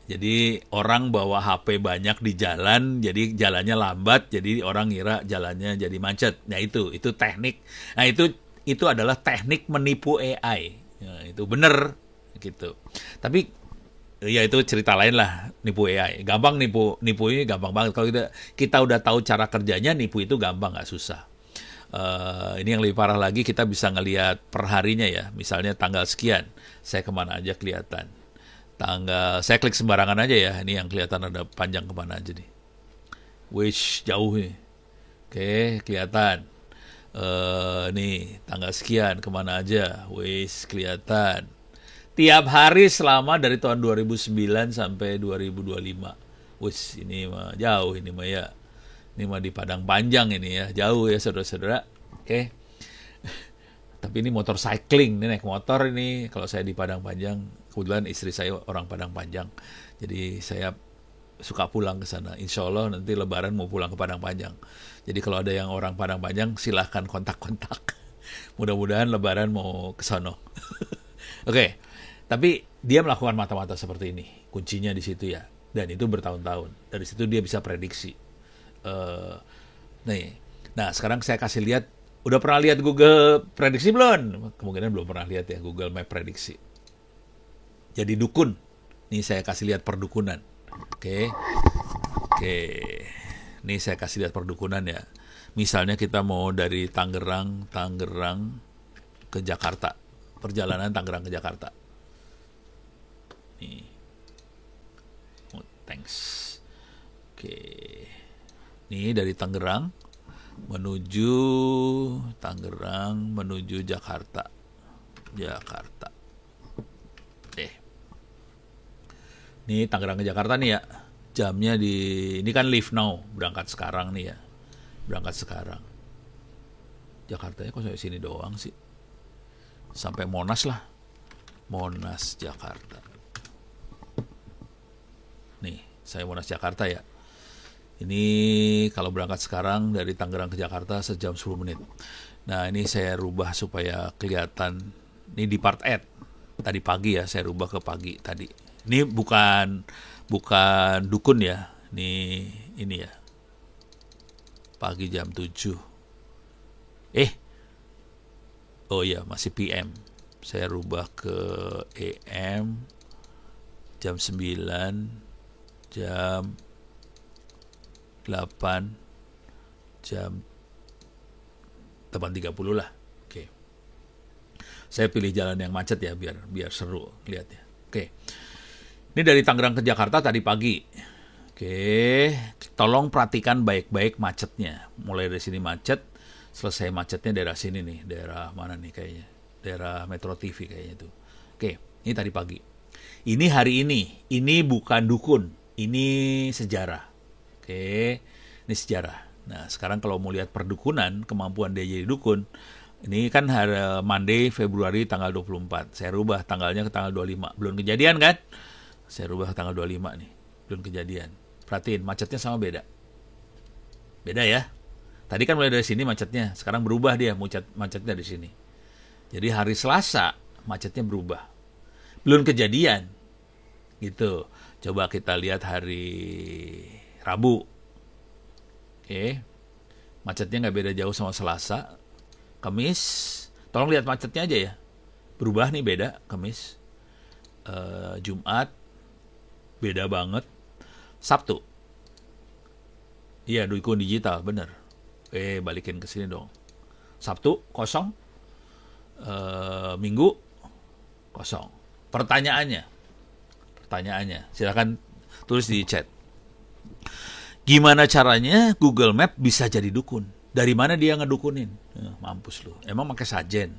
Jadi orang bawa HP banyak di jalan, jadi jalannya lambat, jadi orang ngira jalannya jadi macet. Nah itu teknik. Nah itu adalah teknik menipu AI. Ya, itu bener gitu. Tapi ya itu cerita lain lah, nipu AI. Gampang nipu ini gampang banget. Kalau kita udah tahu cara kerjanya, nipu itu gampang, nggak susah. Ini yang lebih parah lagi, kita bisa ngelihat perharinya ya. Misalnya tanggal sekian, saya kemana aja kelihatan. Saya klik sembarangan aja ya. Ini yang kelihatan ada panjang kemana aja nih. Wish jauh nih. Oke, kelihatan. Nih tanggal sekian kemana aja. Wish kelihatan. Tiap hari selama dari tahun 2009 sampai 2025. Wish ini mah jauh ini mah ya. Ini mah di Padang Panjang ini ya. Jauh ya saudara-saudara. Oke. Tapi ini motor cycling, ini naik motor ini. Kalau saya di Padang Panjang, kebetulan istri saya orang Padang Panjang, jadi saya suka pulang ke sana. Insya Allah nanti Lebaran mau pulang ke Padang Panjang. Jadi kalau ada yang orang Padang Panjang, silahkan kontak-kontak. Mudah-mudahan Lebaran mau ke sono. Oke, tapi dia melakukan mata-mata seperti ini. Kuncinya di situ ya. Dan itu bertahun-tahun. Dari situ dia bisa prediksi. Nah, sekarang saya kasih lihat. Udah pernah lihat Google prediksi belum? Kemungkinan belum pernah lihat ya Google Map prediksi. Jadi dukun. Nih saya kasih lihat perdukunan. Oke. Nih saya kasih lihat perdukunan ya. Misalnya kita mau dari Tangerang ke Jakarta. Perjalanan Tangerang ke Jakarta. Nih. Oh, thanks. Oke. Nih dari Tangerang menuju Jakarta. Ini Tangerang ke Jakarta nih ya. Jamnya ini kan leave now, berangkat sekarang nih ya. Jakarta ya kok sampai sini doang sih. Sampai Monas lah. Monas Jakarta. Nih, saya Monas Jakarta ya. Ini kalau berangkat sekarang dari Tangerang ke Jakarta sejam 10 menit. Nah ini saya rubah supaya kelihatan. Ini di part add. Tadi pagi ya saya rubah ke pagi tadi. Ini bukan dukun ya. Ini ya. Pagi jam 7. Oh iya masih PM. Saya rubah ke AM jam 9 jam 8 jam 8.30 lah. Oke. Saya pilih jalan yang macet ya biar seru lihatnya. Oke. Ini dari Tangerang ke Jakarta tadi pagi. Oke, tolong perhatikan baik-baik macetnya. Mulai dari sini macet, selesai macetnya daerah sini nih. Daerah mana nih kayaknya? Daerah Metro TV kayaknya itu. Oke, ini tadi pagi. Ini hari ini. Ini bukan dukun. Ini sejarah. Oke, ini sejarah. Nah, sekarang kalau mau lihat perdukunan, kemampuan dia jadi dukun, ini kan hari Monday, Februari tanggal 24. Saya rubah tanggalnya ke tanggal 25. Belum kejadian kan? Saya rubah tanggal 25 nih. Belum kejadian. Perhatiin, macetnya sama beda. Beda ya. Tadi kan mulai dari sini macetnya. Sekarang berubah dia, macetnya dari sini. Jadi hari Selasa, macetnya berubah. Belum kejadian. Gitu. Coba kita lihat hari Rabu. Oke. Macetnya nggak beda jauh sama Selasa. Kamis. Tolong lihat macetnya aja ya. Berubah nih beda, Kamis. Jumat. Beda banget. Sabtu. Iya, dukun digital, bener. Balikin ke sini dong. Sabtu, kosong. Minggu, kosong. Pertanyaannya, silakan tulis di chat. Gimana caranya Google Map bisa jadi dukun? Dari mana dia ngedukunin? Mampus lu. Emang pakai sajen?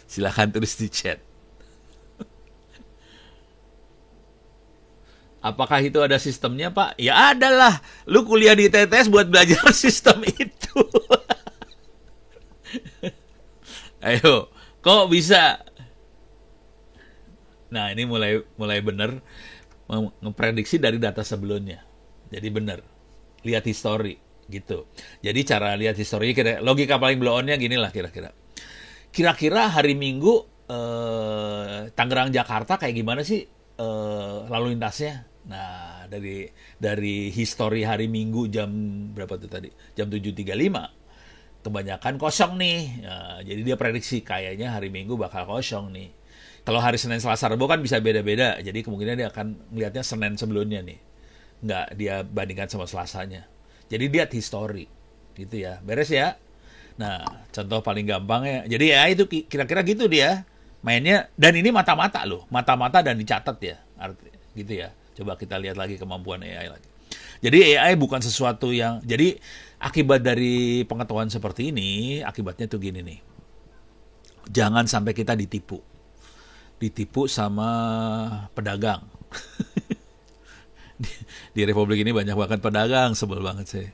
Silakan tulis di chat. Apakah itu ada sistemnya, Pak? Ya ada lah. Lu kuliah di TTS buat belajar sistem itu. Ayo, kok bisa? Nah, ini mulai benar ngeprediksi dari data sebelumnya. Jadi benar. Lihat histori gitu. Jadi cara lihat histori, logika paling blow on-nya gini lah kira-kira. Kira-kira hari Minggu Tangerang Jakarta kayak gimana sih lalu lintasnya? Nah, dari histori hari Minggu jam berapa tuh tadi? Jam 7.35. Kebanyakan kosong nih. Nah, jadi dia prediksi kayaknya hari Minggu bakal kosong nih. Kalau hari Senin, Selasa, Rabu kan bisa beda-beda. Jadi kemungkinan dia akan melihatnya Senin sebelumnya nih. Nggak dia bandingkan sama Selasanya. Jadi lihat histori. Gitu ya. Beres ya? Nah, contoh paling gampangnya. Jadi ya itu kira-kira gitu dia. Mainnya. Dan ini mata-mata loh. Mata-mata dan dicatat ya. Gitu ya. Coba kita lihat lagi kemampuan AI lagi. Jadi AI bukan sesuatu yang... Jadi akibat dari pengetahuan seperti ini, akibatnya tuh gini nih. Jangan sampai kita ditipu. Ditipu sama pedagang. di Republik ini banyak banget pedagang, sebel banget sih.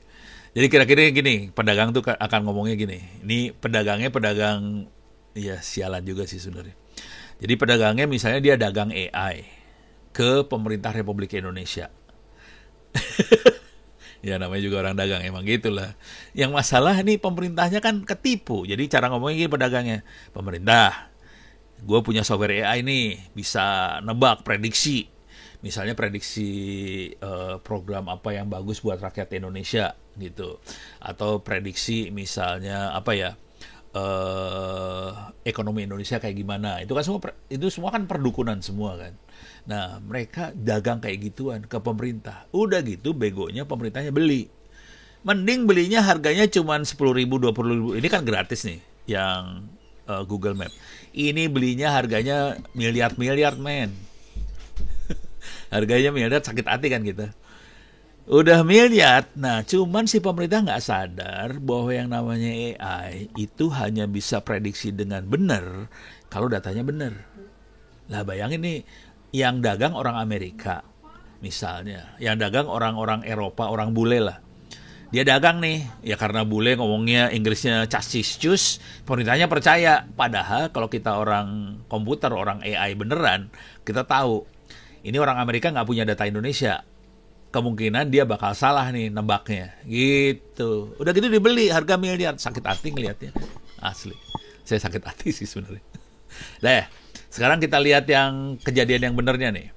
Jadi kira-kira gini, pedagang tuh akan ngomongnya gini. Ini pedagangnya pedagang, ya sialan juga sih sebenarnya. Jadi pedagangnya misalnya dia dagang AI ke pemerintah Republik Indonesia. Ya namanya juga orang dagang, emang gitulah. Yang masalah nih pemerintahnya kan ketipu. Jadi cara ngomongnya gini pedagangnya. Pemerintah, gue punya software AI nih, bisa nebak prediksi. Misalnya prediksi program apa yang bagus buat rakyat Indonesia gitu. Atau prediksi misalnya apa ya, ekonomi Indonesia kayak gimana. Itu kan semua kan perdukunan semua kan. Nah, mereka dagang kayak gituan ke pemerintah. Udah gitu begonya pemerintahnya beli. Mending belinya harganya cuma 10.000, 20.000. Ini kan gratis nih yang Google Map. Ini belinya harganya miliar-miliar, men. Harganya miliar, sakit hati kan kita. Udah miliar, nah cuman si pemerintah nggak sadar bahwa yang namanya AI itu hanya bisa prediksi dengan benar kalau datanya benar. Lah bayangin nih, yang dagang orang Amerika misalnya, yang dagang orang-orang Eropa, orang bule lah. Dia dagang nih, ya karena bule ngomongnya Inggrisnya cacis-cus, pemerintahnya percaya. Padahal kalau kita orang komputer, orang AI beneran, kita tahu ini orang Amerika nggak punya data Indonesia. Kemungkinan dia bakal salah nih nebaknya. Gitu. Udah gitu dibeli harga miliar. Sakit hati ngelihatnya. Asli. Saya sakit hati sih sebenarnya. Nah, sekarang kita lihat yang kejadian yang benernya nih.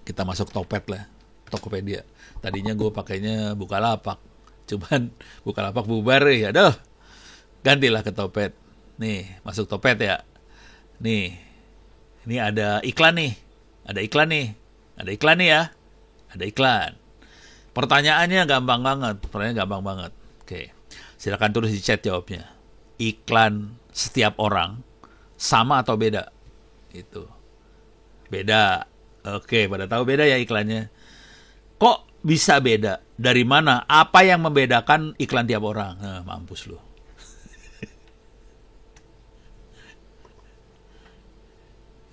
Kita masuk Topet lah. Tokopedia. Tadinya gue pakainya Bukalapak. Cuman Bukalapak bubar ya. Aduh. Gantilah ke Topet. Nih, masuk Topet ya. Nih. Ini ada iklan nih. Ada iklan nih. Ada iklan nih ya. Ada iklan. Pertanyaannya gampang banget. Oke. Silakan tulis di chat jawabnya. Iklan setiap orang sama atau beda? Itu beda. Oke, pada tahu beda ya iklannya. Kok bisa beda? Dari mana? Apa yang membedakan iklan tiap orang? Nah, mampus lu.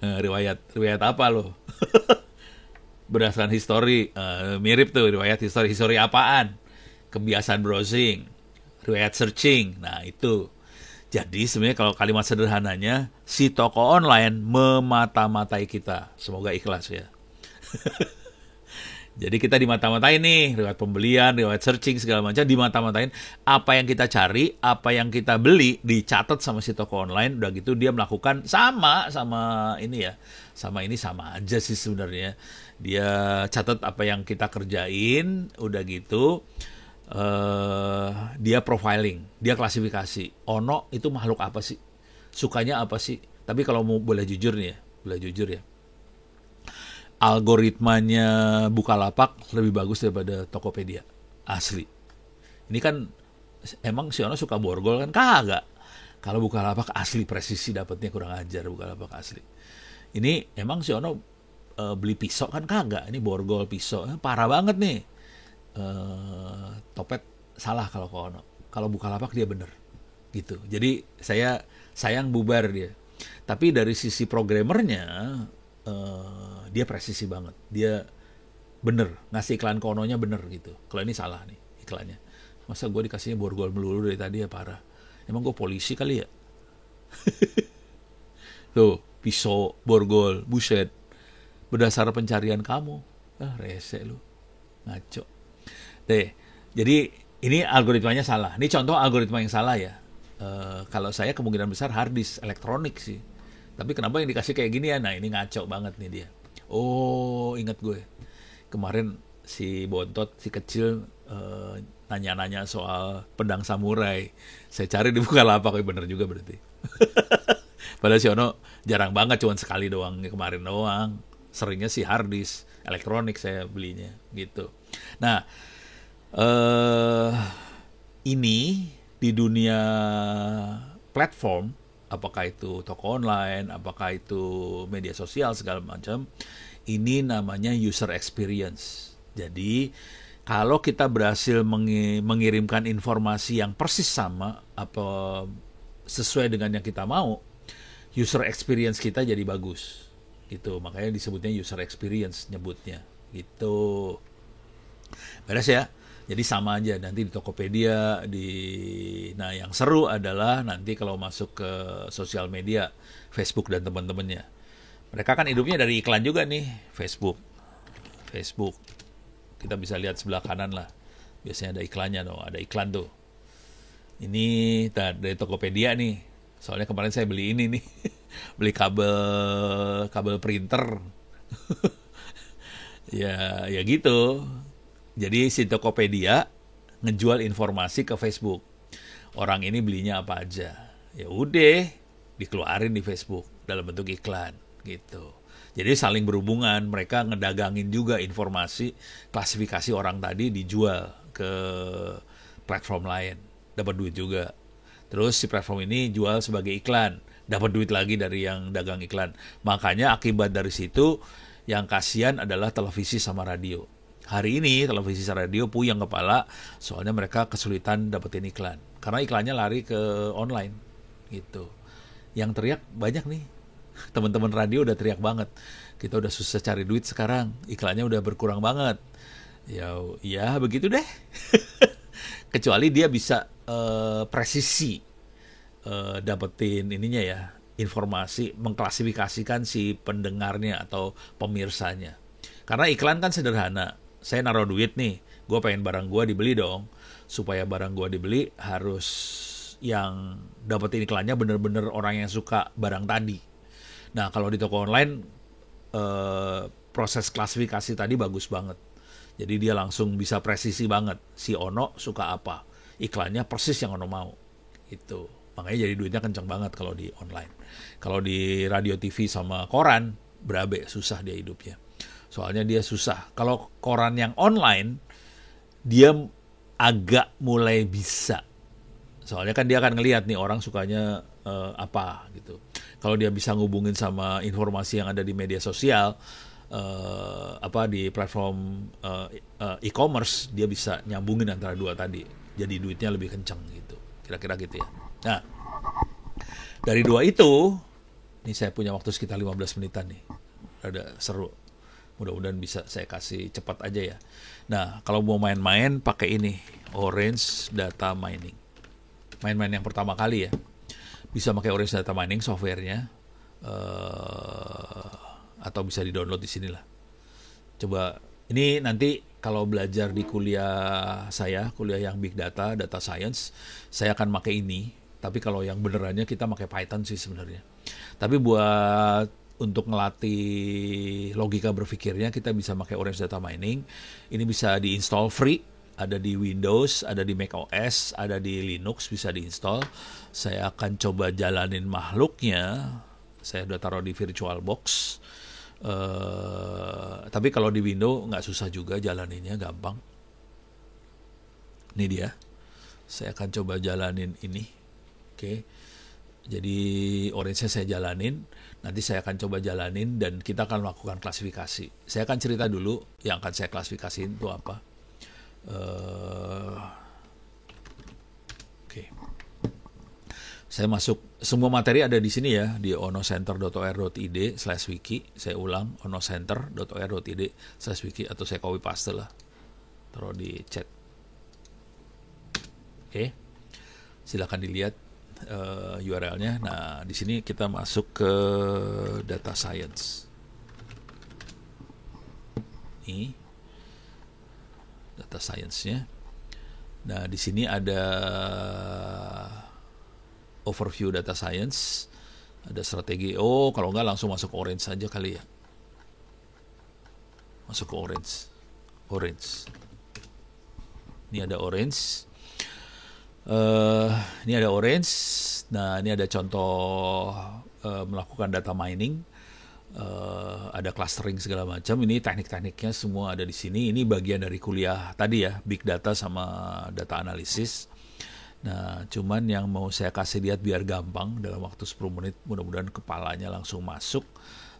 Riwayat apa lo? Berdasarkan histori, mirip tuh riwayat histori apaan? Kebiasaan browsing, riwayat searching. Nah, itu. Jadi sebenarnya kalau kalimat sederhananya, si toko online memata-matai kita. Semoga ikhlas ya. Jadi kita dimata-matain nih, riwayat pembelian, riwayat searching, segala macam dimata-matain. Apa yang kita cari, apa yang kita beli, dicatat sama si toko online. Udah gitu dia melakukan sama ini ya. Sama aja sih sebenarnya. Dia catat apa yang kita kerjain, udah gitu. Dia profiling, dia klasifikasi. Ono itu makhluk apa sih? Sukanya apa sih? Tapi kalau mau boleh jujur nih ya, boleh jujur ya. Algoritmanya Bukalapak lebih bagus daripada Tokopedia. Asli. Ini kan emang si Ono suka borgol kan? Kagak. Kalau Bukalapak asli presisi dapatnya kurang ajar Bukalapak asli. Ini emang si Ono beli pisau kan? Kagak. Ini borgol pisau. Parah banget nih. Topet salah kalau ke Ono. Kalau Bukalapak dia bener. Gitu. Jadi saya sayang bubar dia. Tapi dari sisi programmernya dia presisi banget. Dia bener ngasih iklan ke Ononya bener gitu. Kalau ini salah nih iklannya. Masa gue dikasihnya borgol melulu dari tadi ya, parah. Emang gue polisi kali ya? Tuh, pisau, borgol, buset. Berdasar pencarian kamu. Rese lu. Ngaco. Deh, jadi ini algoritmanya salah. Ini contoh algoritma yang salah ya. Kalau saya kemungkinan besar hard disk elektronik sih. Tapi kenapa yang dikasih kayak gini ya? Nah, ini ngaco banget nih dia. Oh, ingat gue. Kemarin si Bontot, si kecil, nanya-nanya soal pedang samurai. Saya cari di Bukalapak, bener juga berarti. Padahal si Ono jarang banget, cuma sekali doang, kemarin doang. Seringnya sih hard disk elektronik saya belinya, gitu. Nah, ini di dunia platform, apakah itu toko online, apakah itu media sosial segala macam, ini namanya user experience. Jadi kalau kita berhasil mengirimkan informasi yang persis sama apa sesuai dengan yang kita mau, user experience kita jadi bagus. Gitu, makanya disebutnya user experience nyebutnya. Gitu. Beres ya. Jadi sama aja nanti di Tokopedia, nah yang seru adalah nanti kalau masuk ke sosial media, Facebook dan teman-temannya. Mereka kan hidupnya dari iklan juga nih, Facebook. Kita bisa lihat sebelah kanan lah. Biasanya ada iklannya tuh, ada iklan tuh. Ini dari Tokopedia nih. Soalnya kemarin saya beli ini nih. Beli kabel printer. ya gitu. Jadi si Tokopedia ngejual informasi ke Facebook. Orang ini belinya apa aja. Ya udah, dikeluarin di Facebook dalam bentuk iklan gitu. Jadi saling berhubungan, mereka ngedagangin juga informasi, klasifikasi orang tadi dijual ke platform lain, dapat duit juga. Terus si platform ini jual sebagai iklan, dapat duit lagi dari yang dagang iklan. Makanya akibat dari situ yang kasihan adalah televisi sama radio. Hari ini televisi sama radio puyeng kepala soalnya mereka kesulitan dapetin iklan. Karena iklannya lari ke online gitu. Yang teriak banyak nih. Teman-teman radio udah teriak banget. Kita udah susah cari duit sekarang. Iklannya udah berkurang banget. Ya begitu deh. Kecuali dia bisa presisi dapetin ininya ya, informasi, mengklasifikasikan si pendengarnya atau pemirsanya. Karena iklan kan sederhana. Saya naruh duit nih, gue pengen barang gue dibeli dong. Supaya barang gue dibeli harus yang dapetin iklannya bener-bener orang yang suka barang tadi. Nah kalau di toko online proses klasifikasi tadi bagus banget. Jadi dia langsung bisa presisi banget. Si Ono suka apa, iklannya persis yang Ono mau. Gitu. Makanya jadi duitnya kencang banget kalau di online. Kalau di radio, TV sama koran, berabe, susah dia hidupnya. Soalnya dia susah. Kalau koran yang online, dia agak mulai bisa. Soalnya kan dia akan ngelihat nih orang sukanya apa gitu. Kalau dia bisa ngubungin sama informasi yang ada di media sosial, di platform e-commerce, dia bisa nyambungin antara dua tadi. Jadi duitnya lebih kencang gitu. Kira-kira gitu ya. Nah, dari dua itu, ini saya punya waktu sekitar 15 menitan nih. Ada seru. Mudah-mudahan bisa saya kasih cepat aja ya. Nah, kalau mau main-main pakai ini, Orange Data Mining. Main-main yang pertama kali ya. Bisa pakai Orange Data Mining softwarenya, atau bisa di-download di sini lah. Coba, ini nanti kalau belajar di kuliah saya, kuliah yang Big Data, Data Science, saya akan pakai ini. Tapi kalau yang benerannya kita pakai Python sih sebenarnya. Tapi buat untuk ngelatih logika berpikirnya, kita bisa pakai Orange Data Mining. Ini bisa di-install free. Ada di Windows, ada di Mac OS, ada di Linux, bisa diinstal. Saya akan coba jalanin makhluknya. Saya udah taruh di VirtualBox. Tapi kalau di Windows nggak susah juga jalaninnya, gampang. Ini dia. Saya akan coba jalanin ini. Oke. Jadi Orange-nya saya jalanin. Nanti saya akan coba jalanin dan kita akan melakukan klasifikasi. Saya akan cerita dulu yang akan saya klasifikasiin itu apa. Oke. Saya masuk, semua materi ada di sini ya, di onocenter.or.id/wiki. Saya ulang, onocenter.or.id/wiki, atau saya copy paste lah, taruh di chat. Oke. Silakan dilihat URL-nya. Nah, di sini kita masuk ke data science. Ini data science-nya. Nah, di sini ada overview data science, ada strategi. Oh, kalau nggak langsung masuk ke Orange saja kali ya. Masuk ke Orange. Ini ada Orange. Ini ada Orange. Nah, ini ada contoh melakukan data mining. Ada clustering segala macam. Ini teknik-tekniknya semua ada di sini. Ini bagian dari kuliah tadi ya, big data sama data analisis. Nah, cuman yang mau saya kasih lihat biar gampang dalam waktu 10 menit, mudah-mudahan kepalanya langsung masuk,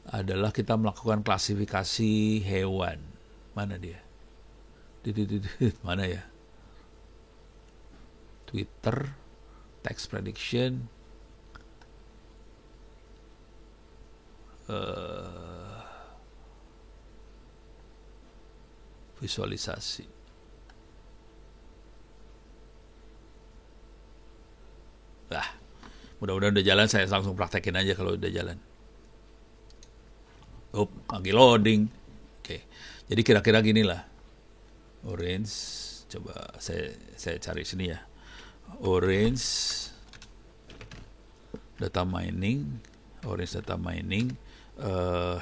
adalah kita melakukan klasifikasi hewan. Mana dia? Mana ya? Twitter, text prediction, visualisasi. Mudah-mudahan udah jalan. Saya langsung praktekin aja kalau udah jalan. Lagi loading. Oke. Jadi kira-kira gini lah. Orange, coba saya cari sini ya. Orange data mining, Orange data mining,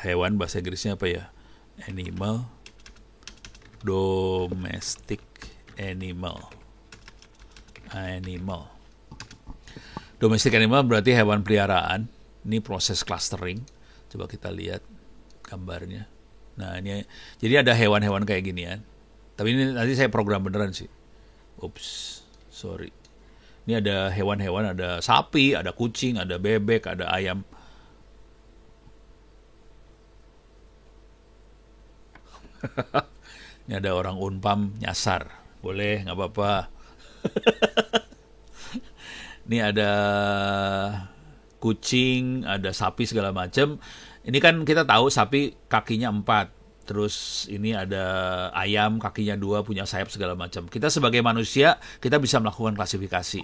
hewan bahasa Inggrisnya apa ya? Animal, domestic animal. Domestic animal berarti hewan peliharaan. Ini proses clustering. Coba kita lihat gambarnya. Nah, ini jadi ada hewan-hewan kayak ginian. Tapi ini nanti saya program beneran sih. Sorry. Ini ada hewan-hewan, ada sapi, ada kucing, ada bebek, ada ayam. Ini ada orang Unpam nyasar. Boleh, nggak apa-apa. Ini ada kucing, ada sapi segala macam. Ini kan kita tahu sapi kakinya 4. Terus ini ada ayam kakinya 2, punya sayap segala macam. Kita sebagai manusia, kita bisa melakukan klasifikasi.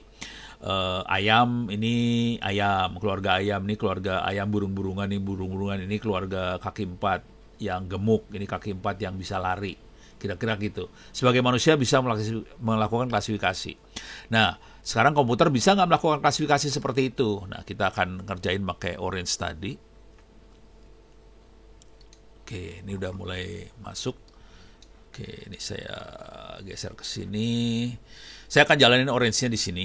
Ayam ini ayam, keluarga ayam ini keluarga ayam burung-burungan, ini burung-burungan, ini keluarga kaki 4 yang gemuk, ini kaki 4 yang bisa lari. Kira-kira gitu. Sebagai manusia bisa melakukan klasifikasi. Nah, sekarang komputer bisa nggak melakukan klasifikasi seperti itu? Nah, kita akan ngerjain pakai Orange tadi. Oke, ini udah mulai masuk. Oke, ini saya geser ke sini. Saya akan jalanin Orange-nya di sini.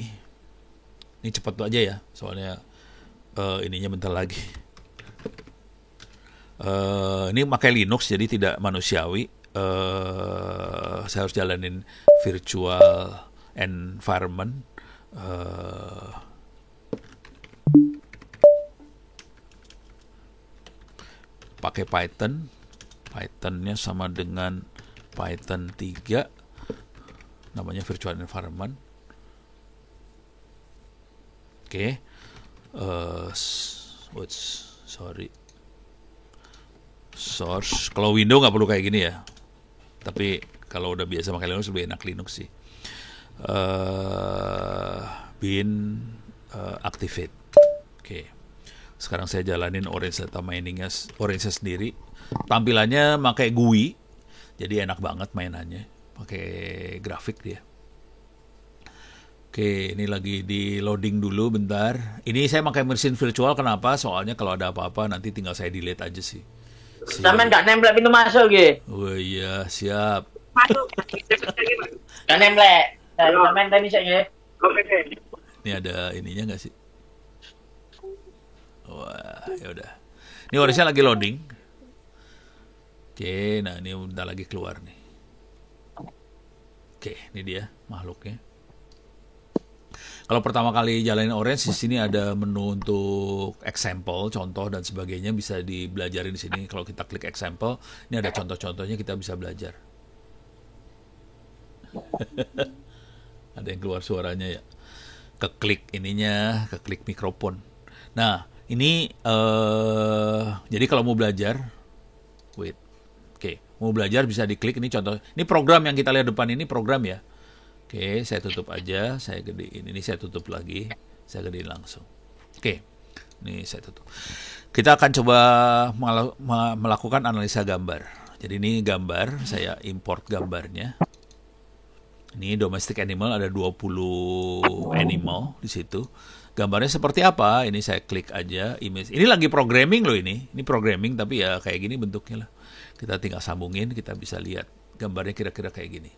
Ini cepat aja ya, soalnya ininya bentar lagi. Ini pakai Linux jadi tidak manusiawi. Saya harus jalanin virtual environment. pakai Python. Python-nya sama dengan Python 3, namanya virtual environment. Oke. Source. Kalau Windows nggak perlu kayak gini ya. Tapi kalau udah biasa pakai Linux lebih enak Linux sih. Bin activate. Oke. Sekarang saya jalanin Orange data miningnya, Orange sendiri. Tampilannya pakai GUI, jadi enak banget mainannya. Pakai grafik dia. Oke, ini lagi di loading dulu bentar. Ini saya pakai mesin virtual, kenapa? Soalnya kalau ada apa-apa nanti tinggal saya delete aja sih. Sampean nggak nempel pintu masuk gitu. Oh iya, siap. Nggak nempel. Sampean tadi saya. Ini ada ininya nggak sih? Wah, ya udah. Ini Orange lagi loading. Oke, nah ini bentar lagi keluar nih. Oke, ini dia makhluknya. Kalau pertama kali jalanin Orange, di sini ada menu untuk example, contoh dan sebagainya, bisa dibelajarin di sini. Kalau kita klik example, ini ada contoh-contohnya, kita bisa belajar. Ada yang keluar suaranya ya. Keklik ininya, keklik mikrofon. Nah, ini jadi kalau mau belajar, mau belajar bisa diklik. Ini contoh, ini program yang kita lihat depan ini program ya. Oke, saya tutup aja, saya gedein. Ini saya tutup lagi, saya gedein langsung. Oke, ini saya tutup. Kita akan coba melakukan analisa gambar. Jadi ini gambar, saya import gambarnya. Ini domestic animal, ada 20 animal di situ. Gambarnya seperti apa? Ini saya klik aja, image. Ini lagi programming loh ini. Ini programming tapi ya kayak gini bentuknya lah. Kita tinggal sambungin, kita bisa lihat gambarnya kira-kira kayak gini.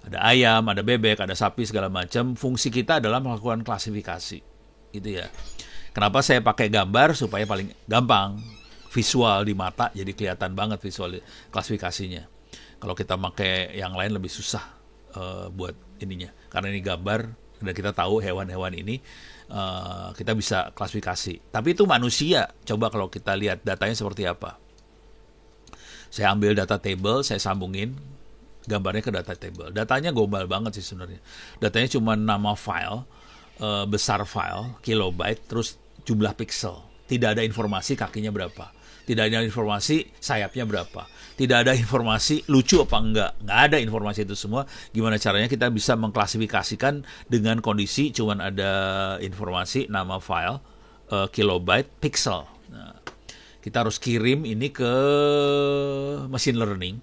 Ada ayam, ada bebek, ada sapi, segala macam. Fungsi kita adalah melakukan klasifikasi, gitu ya. Kenapa saya pakai gambar? Supaya paling gampang, visual di mata, jadi kelihatan banget visual klasifikasinya. Kalau kita pakai yang lain lebih susah buat ininya. Karena ini gambar, dan kita tahu hewan-hewan ini kita bisa klasifikasi. Tapi itu manusia. Coba kalau kita lihat datanya seperti apa. Saya ambil data table, saya sambungin gambarnya ke data table. Datanya global banget sih sebenarnya. Datanya cuma nama file, besar file, kilobyte, terus jumlah pixel. Tidak ada informasi kakinya berapa. Tidak ada informasi sayapnya berapa. Tidak ada informasi lucu apa enggak. Nggak ada informasi itu semua. Gimana caranya kita bisa mengklasifikasikan dengan kondisi cuma ada informasi, nama file, kilobyte, pixel. Nah, kita harus kirim ini ke machine learning.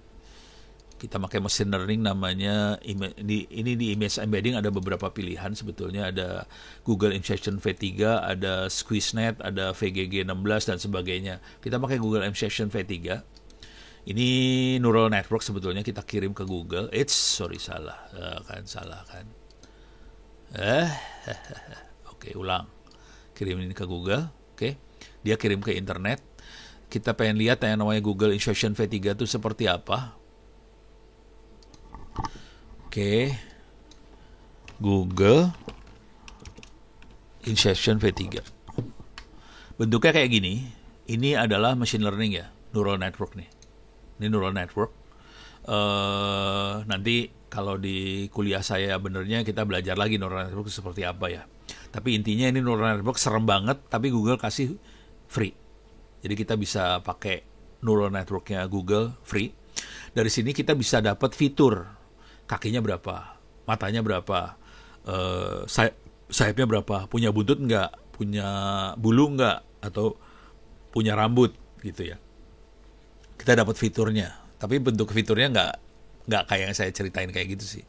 Kita pakai machine learning namanya, di image embedding ada beberapa pilihan sebetulnya. Ada Google Insertion V3, ada SqueezeNet, ada VGG16 dan sebagainya. Kita pakai Google Insertion V3. Ini neural network sebetulnya kita kirim ke Google. Salah kan. Oke, ulang. Kirim ini ke Google. Oke. Dia kirim ke internet. Kita pengen lihat yang namanya Google Insertion V3 itu seperti apa. Oke, Google Insertion V3. Bentuknya kayak gini. Ini adalah machine learning ya, neural network nih. Ini neural network. Nanti kalau di kuliah saya benernya kita belajar lagi neural network seperti apa ya. Tapi intinya ini neural network serem banget, tapi Google kasih free. Jadi kita bisa pakai neural networknya Google free. Dari sini kita bisa dapat fitur. Kakinya berapa, matanya berapa, sayapnya berapa, punya buntut nggak, punya bulu nggak, atau punya rambut gitu ya. Kita dapat fiturnya, tapi bentuk fiturnya nggak kayak yang saya ceritain kayak gitu sih.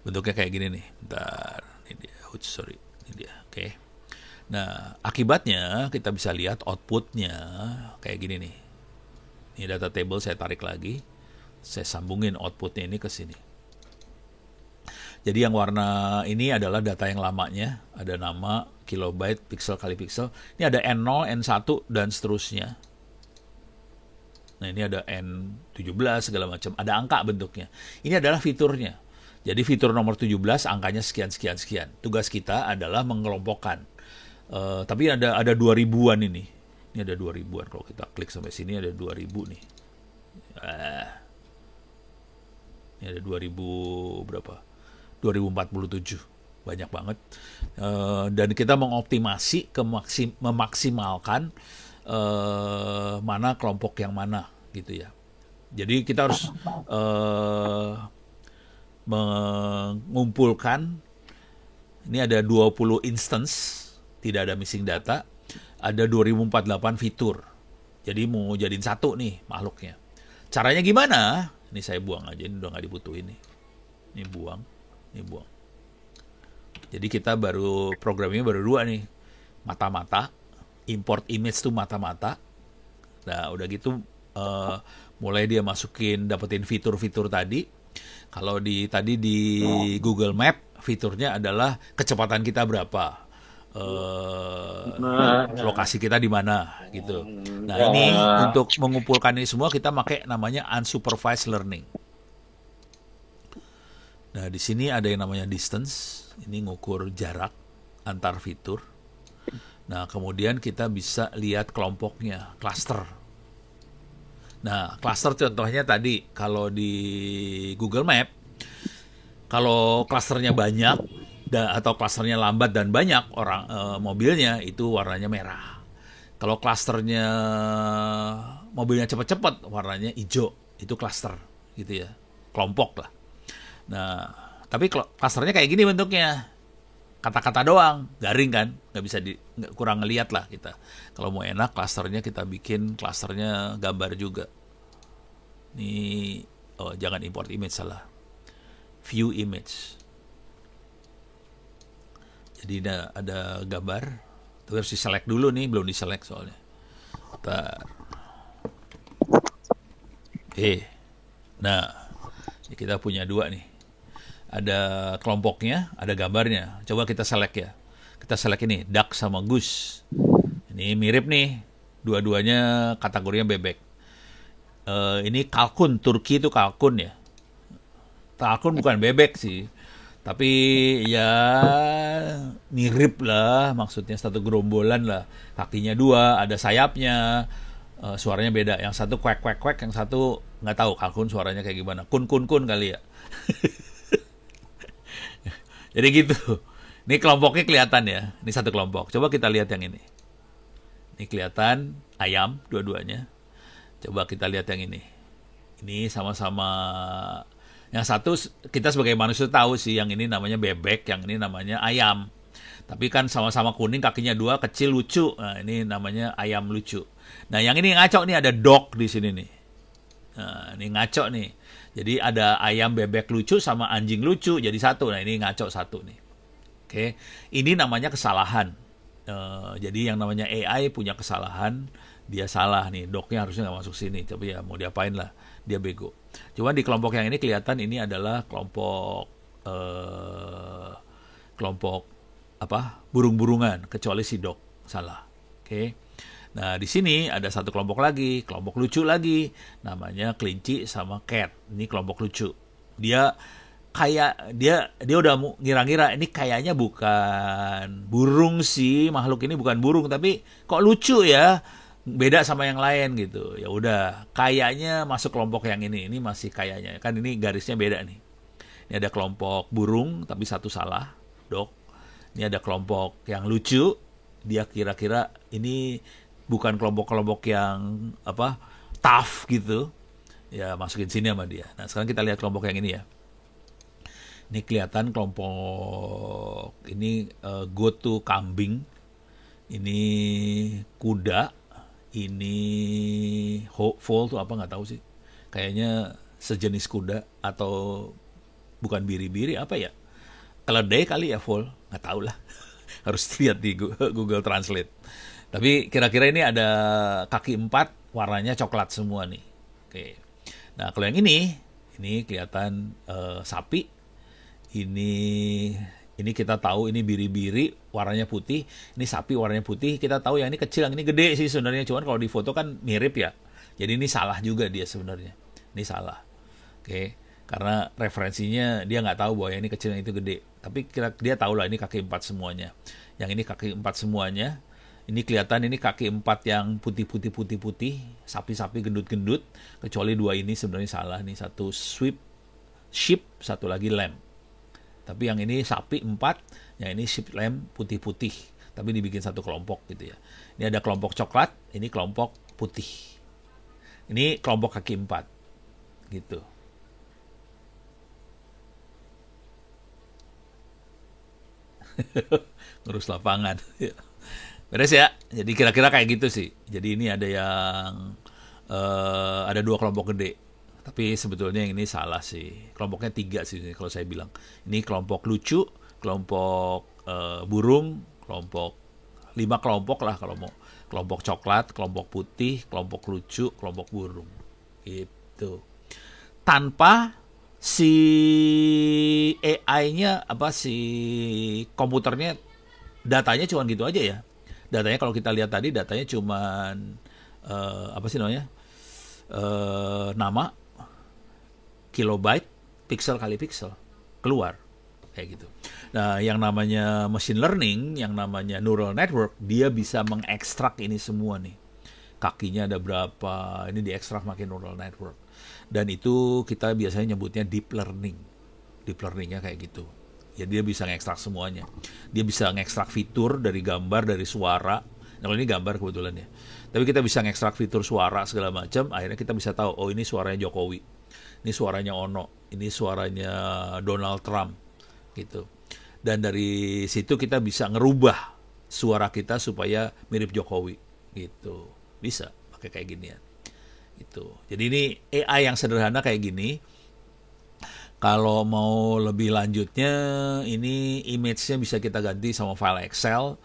Bentuknya kayak gini nih. Bentar, ini dia. Ini dia. Oke. Nah, akibatnya kita bisa lihat outputnya kayak gini nih. Ini data table, saya tarik lagi, saya sambungin outputnya ini ke sini. Jadi yang warna ini adalah data yang lamanya, ada nama, kilobyte, pixel kali pixel. Ini ada N0, N1, dan seterusnya. Nah ini ada N17 segala macam, ada angka bentuknya. Ini adalah fiturnya. Jadi fitur nomor 17 angkanya sekian. Tugas kita adalah mengelompokkan. Tapi ada 2000-an ini. Ini ada 2000-an. Kalau kita klik sampai sini ada 2000 nih. Ini ada 2000 berapa? 2047. Banyak banget. Dan kita mengoptimasi memaksimalkan mana kelompok yang mana gitu ya. Jadi kita harus mengumpulkan, ini ada 20 instance, tidak ada missing data, ada 2048 fitur. Jadi mau jadiin satu nih makhluknya. Caranya gimana? Ini saya buang aja, ini udah nggak dibutuhin nih. Ini buang. Jadi kita programnya baru 2 nih. Mata-mata, import image tuh mata-mata. Nah udah gitu mulai dia dapetin fitur-fitur tadi. Kalau tadi di Google Map, fiturnya adalah kecepatan kita berapa, lokasi kita di mana gitu. Nah ini untuk mengumpulkan ini semua kita pakai namanya unsupervised learning. Nah di sini ada yang namanya distance, ini ngukur jarak antar fitur. Nah kemudian kita bisa lihat kelompoknya, cluster. Nah cluster contohnya tadi kalau di Google Map, kalau klasternya banyak atau klasternya lambat dan banyak mobilnya, itu warnanya merah. Kalau klasternya mobilnya cepat-cepat, warnanya hijau, itu klaster gitu ya, kelompok lah. Nah tapi klasternya kayak gini bentuknya, kata-kata doang, garing kan, nggak bisa kurang ngeliat lah kita. Kalau mau enak klasternya kita bikin klasternya gambar juga. Ini jangan import image, salah, view image. Jadi ada gambar, tapi harus di-select dulu nih, belum di-select soalnya. Bentar. Nah ini kita punya 2 nih. Ada kelompoknya, ada gambarnya. Coba kita select ya. Kita select ini, duck sama goose. Ini mirip nih, dua-duanya kategorinya bebek. Ini kalkun, Turki itu kalkun ya. Kalkun bukan bebek sih, tapi ya mirip lah, maksudnya satu gerombolan lah. Kakinya 2, ada sayapnya, suaranya beda. Yang satu quack quack quack, yang satu nggak tahu kalkun suaranya kayak gimana. Kun kali ya. Jadi gitu. Ini kelompoknya kelihatan ya. Ini satu kelompok. Coba kita lihat yang ini. Ini kelihatan ayam dua-duanya. Coba kita lihat yang ini. Ini sama-sama. Yang satu kita sebagai manusia tahu sih, yang ini namanya bebek, yang ini namanya ayam. Tapi kan sama-sama kuning, kakinya 2, kecil, lucu. Nah, ini namanya ayam lucu. Nah, yang ini ngaco nih, ada dog di sini nih. Nah, ini ngaco nih. Jadi ada ayam bebek lucu sama anjing lucu jadi satu. Nah ini ngaco satu nih. Oke, ini namanya kesalahan. Jadi yang namanya AI punya kesalahan, dia salah nih. Dognya harusnya nggak masuk sini. Tapi ya mau diapain lah, dia bego. Cuma di kelompok yang ini kelihatan ini adalah kelompok burung-burungan, kecuali si dog salah. Oke. Nah, di sini ada satu kelompok lagi, kelompok lucu lagi, namanya kelinci sama cat. Ini kelompok lucu. Dia udah ngira-ngira ini kayaknya bukan burung sih, makhluk ini bukan burung, tapi kok lucu ya, beda sama yang lain gitu. Ya udah, kayaknya masuk kelompok yang ini masih kayaknya. Kan ini garisnya beda nih. Ini ada kelompok burung tapi satu salah, dog. Ini ada kelompok yang lucu, dia kira-kira ini bukan kelompok-kelompok yang tough gitu, ya masukin sini sama dia. Nah sekarang kita lihat kelompok yang ini ya. Ini kelihatan kelompok ini goat tuh kambing, ini kuda, ini foal tuh apa nggak tahu sih. Kayaknya sejenis kuda atau bukan biri-biri apa ya? Keledai kali ya foal, nggak tahu lah. Harus lihat di Google Translate. Tapi kira-kira ini ada kaki 4, warnanya coklat semua nih. Oke. Nah kalau yang ini kelihatan sapi. Ini kita tahu ini biri-biri, warnanya putih. Ini sapi warnanya putih. Kita tahu yang ini kecil, yang ini gede sih sebenarnya. Cuman kalau di foto kan mirip ya. Jadi ini salah juga dia sebenarnya. Ini salah. Oke. Karena referensinya dia nggak tahu bahwa yang ini kecil, yang itu gede. Tapi dia tahu lah ini kaki 4 semuanya. Yang ini kaki 4 semuanya. Ini kelihatan ini kaki 4 yang putih-putih, sapi-sapi gendut-gendut, kecuali 2 ini sebenarnya salah nih, satu sheep, satu lagi lamb. Tapi yang ini sapi 4, yang ini sheep lamb putih-putih, tapi dibikin satu kelompok gitu ya. Ini ada kelompok coklat, ini kelompok putih. Ini kelompok kaki 4 gitu. Ngurus lapangan. Beres ya. Jadi kira-kira kayak gitu sih. Jadi ini ada yang ada 2 kelompok gede. Tapi sebetulnya yang ini salah sih. Kelompoknya 3 sih kalau saya bilang. Ini kelompok lucu, kelompok burung, kelompok 5 kelompok lah kalau mau. Kelompok coklat, kelompok putih, kelompok lucu, kelompok burung. Gitu. Tanpa si AI-nya si komputernya datanya cuma gitu aja ya. Datanya kalau kita lihat tadi datanya cuman nama, kilobyte, pixel kali pixel keluar kayak gitu. Nah, yang namanya machine learning, yang namanya neural network, dia bisa mengekstrak ini semua nih. Kakinya ada berapa, ini diekstrak pakai neural network. Dan itu kita biasanya nyebutnya deep learning. Deep learningnya kayak gitu. Ya dia bisa ngekstrak semuanya. Dia bisa ngekstrak fitur dari gambar, dari suara. Nah, kalau ini gambar kebetulan ya. Tapi kita bisa ngekstrak fitur suara segala macam. Akhirnya kita bisa tahu, oh ini suaranya Jokowi. Ini suaranya Ono. Ini suaranya Donald Trump. Gitu. Dan dari situ kita bisa ngerubah suara kita supaya mirip Jokowi. Gitu. Bisa pakai kayak ginian. Gitu. Jadi ini AI yang sederhana kayak gini. Kalau mau lebih lanjutnya, ini image-nya bisa kita ganti sama file Excel,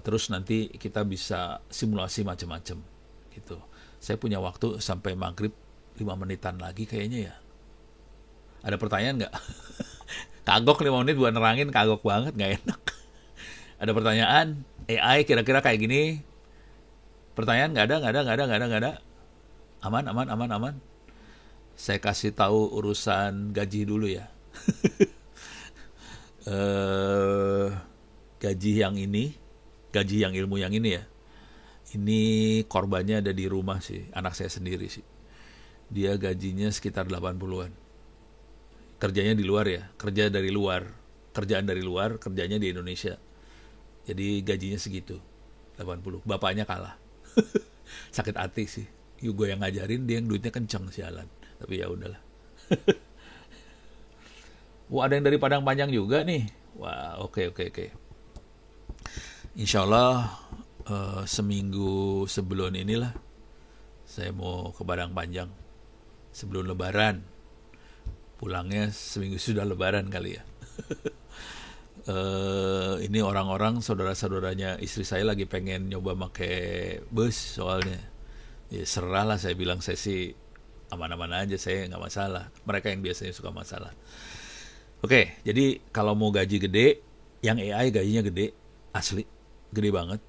terus nanti kita bisa simulasi macam-macam, gitu. Saya punya waktu sampai maghrib 5 menitan lagi kayaknya ya. Ada pertanyaan nggak? Kagok 5 menit buat nerangin, kagok banget, nggak enak. Ada pertanyaan? AI kira-kira kayak gini? Pertanyaan nggak ada. Aman. Saya kasih tahu urusan gaji dulu ya. Gaji yang ini, gaji yang ilmu yang ini ya. Ini korbannya ada di rumah sih, anak saya sendiri sih. Dia gajinya sekitar 80-an. Kerjanya di luar ya, kerjaan dari luar, kerjanya di Indonesia. Jadi gajinya segitu, 80. Bapaknya kalah. Sakit hati sih. Gue yang ngajarin, dia yang duitnya kenceng sialan. Tapi ya udahlah. Wah, ada yang dari Padang Panjang juga nih. Wah, oke. Insya Allah seminggu sebelum inilah saya mau ke Padang Panjang sebelum Lebaran. Pulangnya seminggu sudah Lebaran kali ya. Ini orang-orang saudara-saudaranya istri saya lagi pengen nyoba pakai bus soalnya. Ya serah lah, saya bilang saya sih aman-aman aja, saya nggak masalah. Mereka yang biasanya suka masalah. Oke, jadi kalau mau gaji gede, yang AI gajinya gede, asli, gede banget.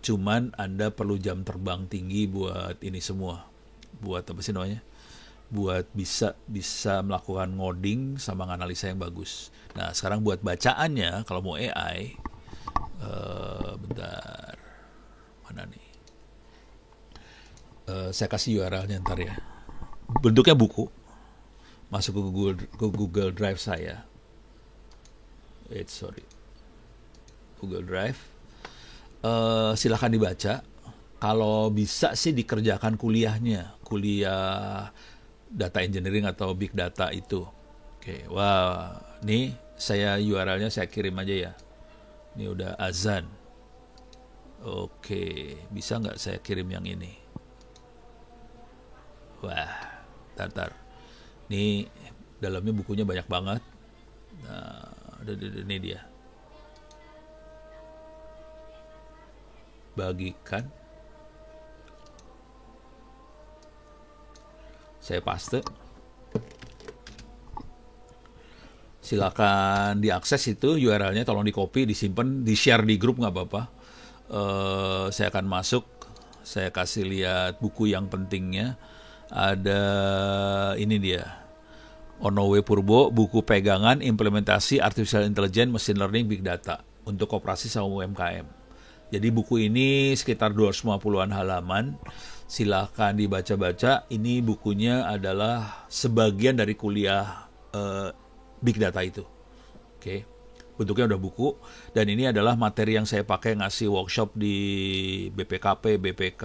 Cuman Anda perlu jam terbang tinggi buat ini semua. Buat apa sih namanya? Buat bisa melakukan ngoding sama analisa yang bagus. Nah, sekarang buat bacaannya, kalau mau AI, bentar, mana nih? Saya kasih URL-nya ntar ya. Bentuknya buku, masuk ke Google Drive saya. Google Drive. Silahkan dibaca. Kalau bisa sih dikerjakan kuliah data engineering atau big data itu. Oke, wah, nih saya URL-nya saya kirim aja ya. Ini udah azan. Oke, bisa nggak saya kirim yang ini? Wah, tar. Ini dalamnya bukunya banyak banget. Nah, ini dia. Bagikan. Saya paste. Silakan diakses itu URL-nya, tolong di copy, disimpan, di share di grup nggak apa-apa. Saya akan masuk, saya kasih lihat buku yang pentingnya. Ada ini dia, Onowe Purbo, buku pegangan implementasi artificial intelligence, machine learning, big data untuk koperasi sama UMKM. Jadi buku ini sekitar 250-an halaman. Silahkan dibaca-baca. Ini bukunya adalah sebagian dari kuliah Big Data itu. Oke. Bentuknya udah buku. Dan ini adalah materi yang saya pakai ngasih workshop di BPKP, BPK,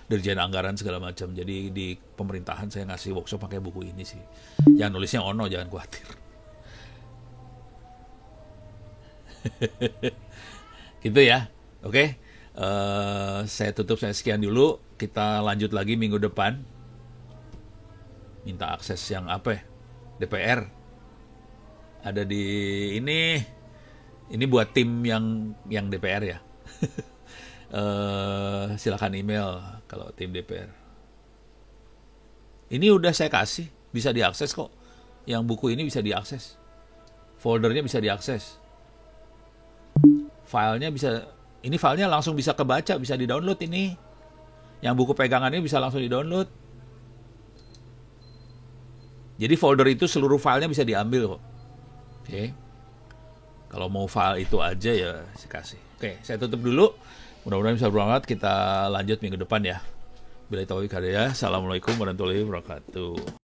Dirjen Anggaran segala macam. Jadi di pemerintahan saya ngasih workshop pakai buku ini sih. Yang nulisnya Ono, jangan khawatir. Gitu ya. Oke. Saya tutup, saya sekian dulu. Kita lanjut lagi minggu depan. Minta akses yang apa ya? DPR. Ada di ini. Ini buat tim yang DPR ya. Silakan email kalau tim DPR. Ini udah saya kasih, bisa diakses kok. Yang buku ini bisa diakses. Foldernya bisa diakses. Ini filenya langsung bisa kebaca, bisa di-download ini. Yang buku pegangannya bisa langsung di-download. Jadi folder itu seluruh filenya bisa diambil kok. Oke. Kalau mau file itu aja ya saya kasih. Oke, saya tutup dulu. Mudah-mudahan bisa bermanfaat. Kita lanjut minggu depan ya. Billahi taufiq hidayah. Assalamualaikum warahmatullahi wabarakatuh.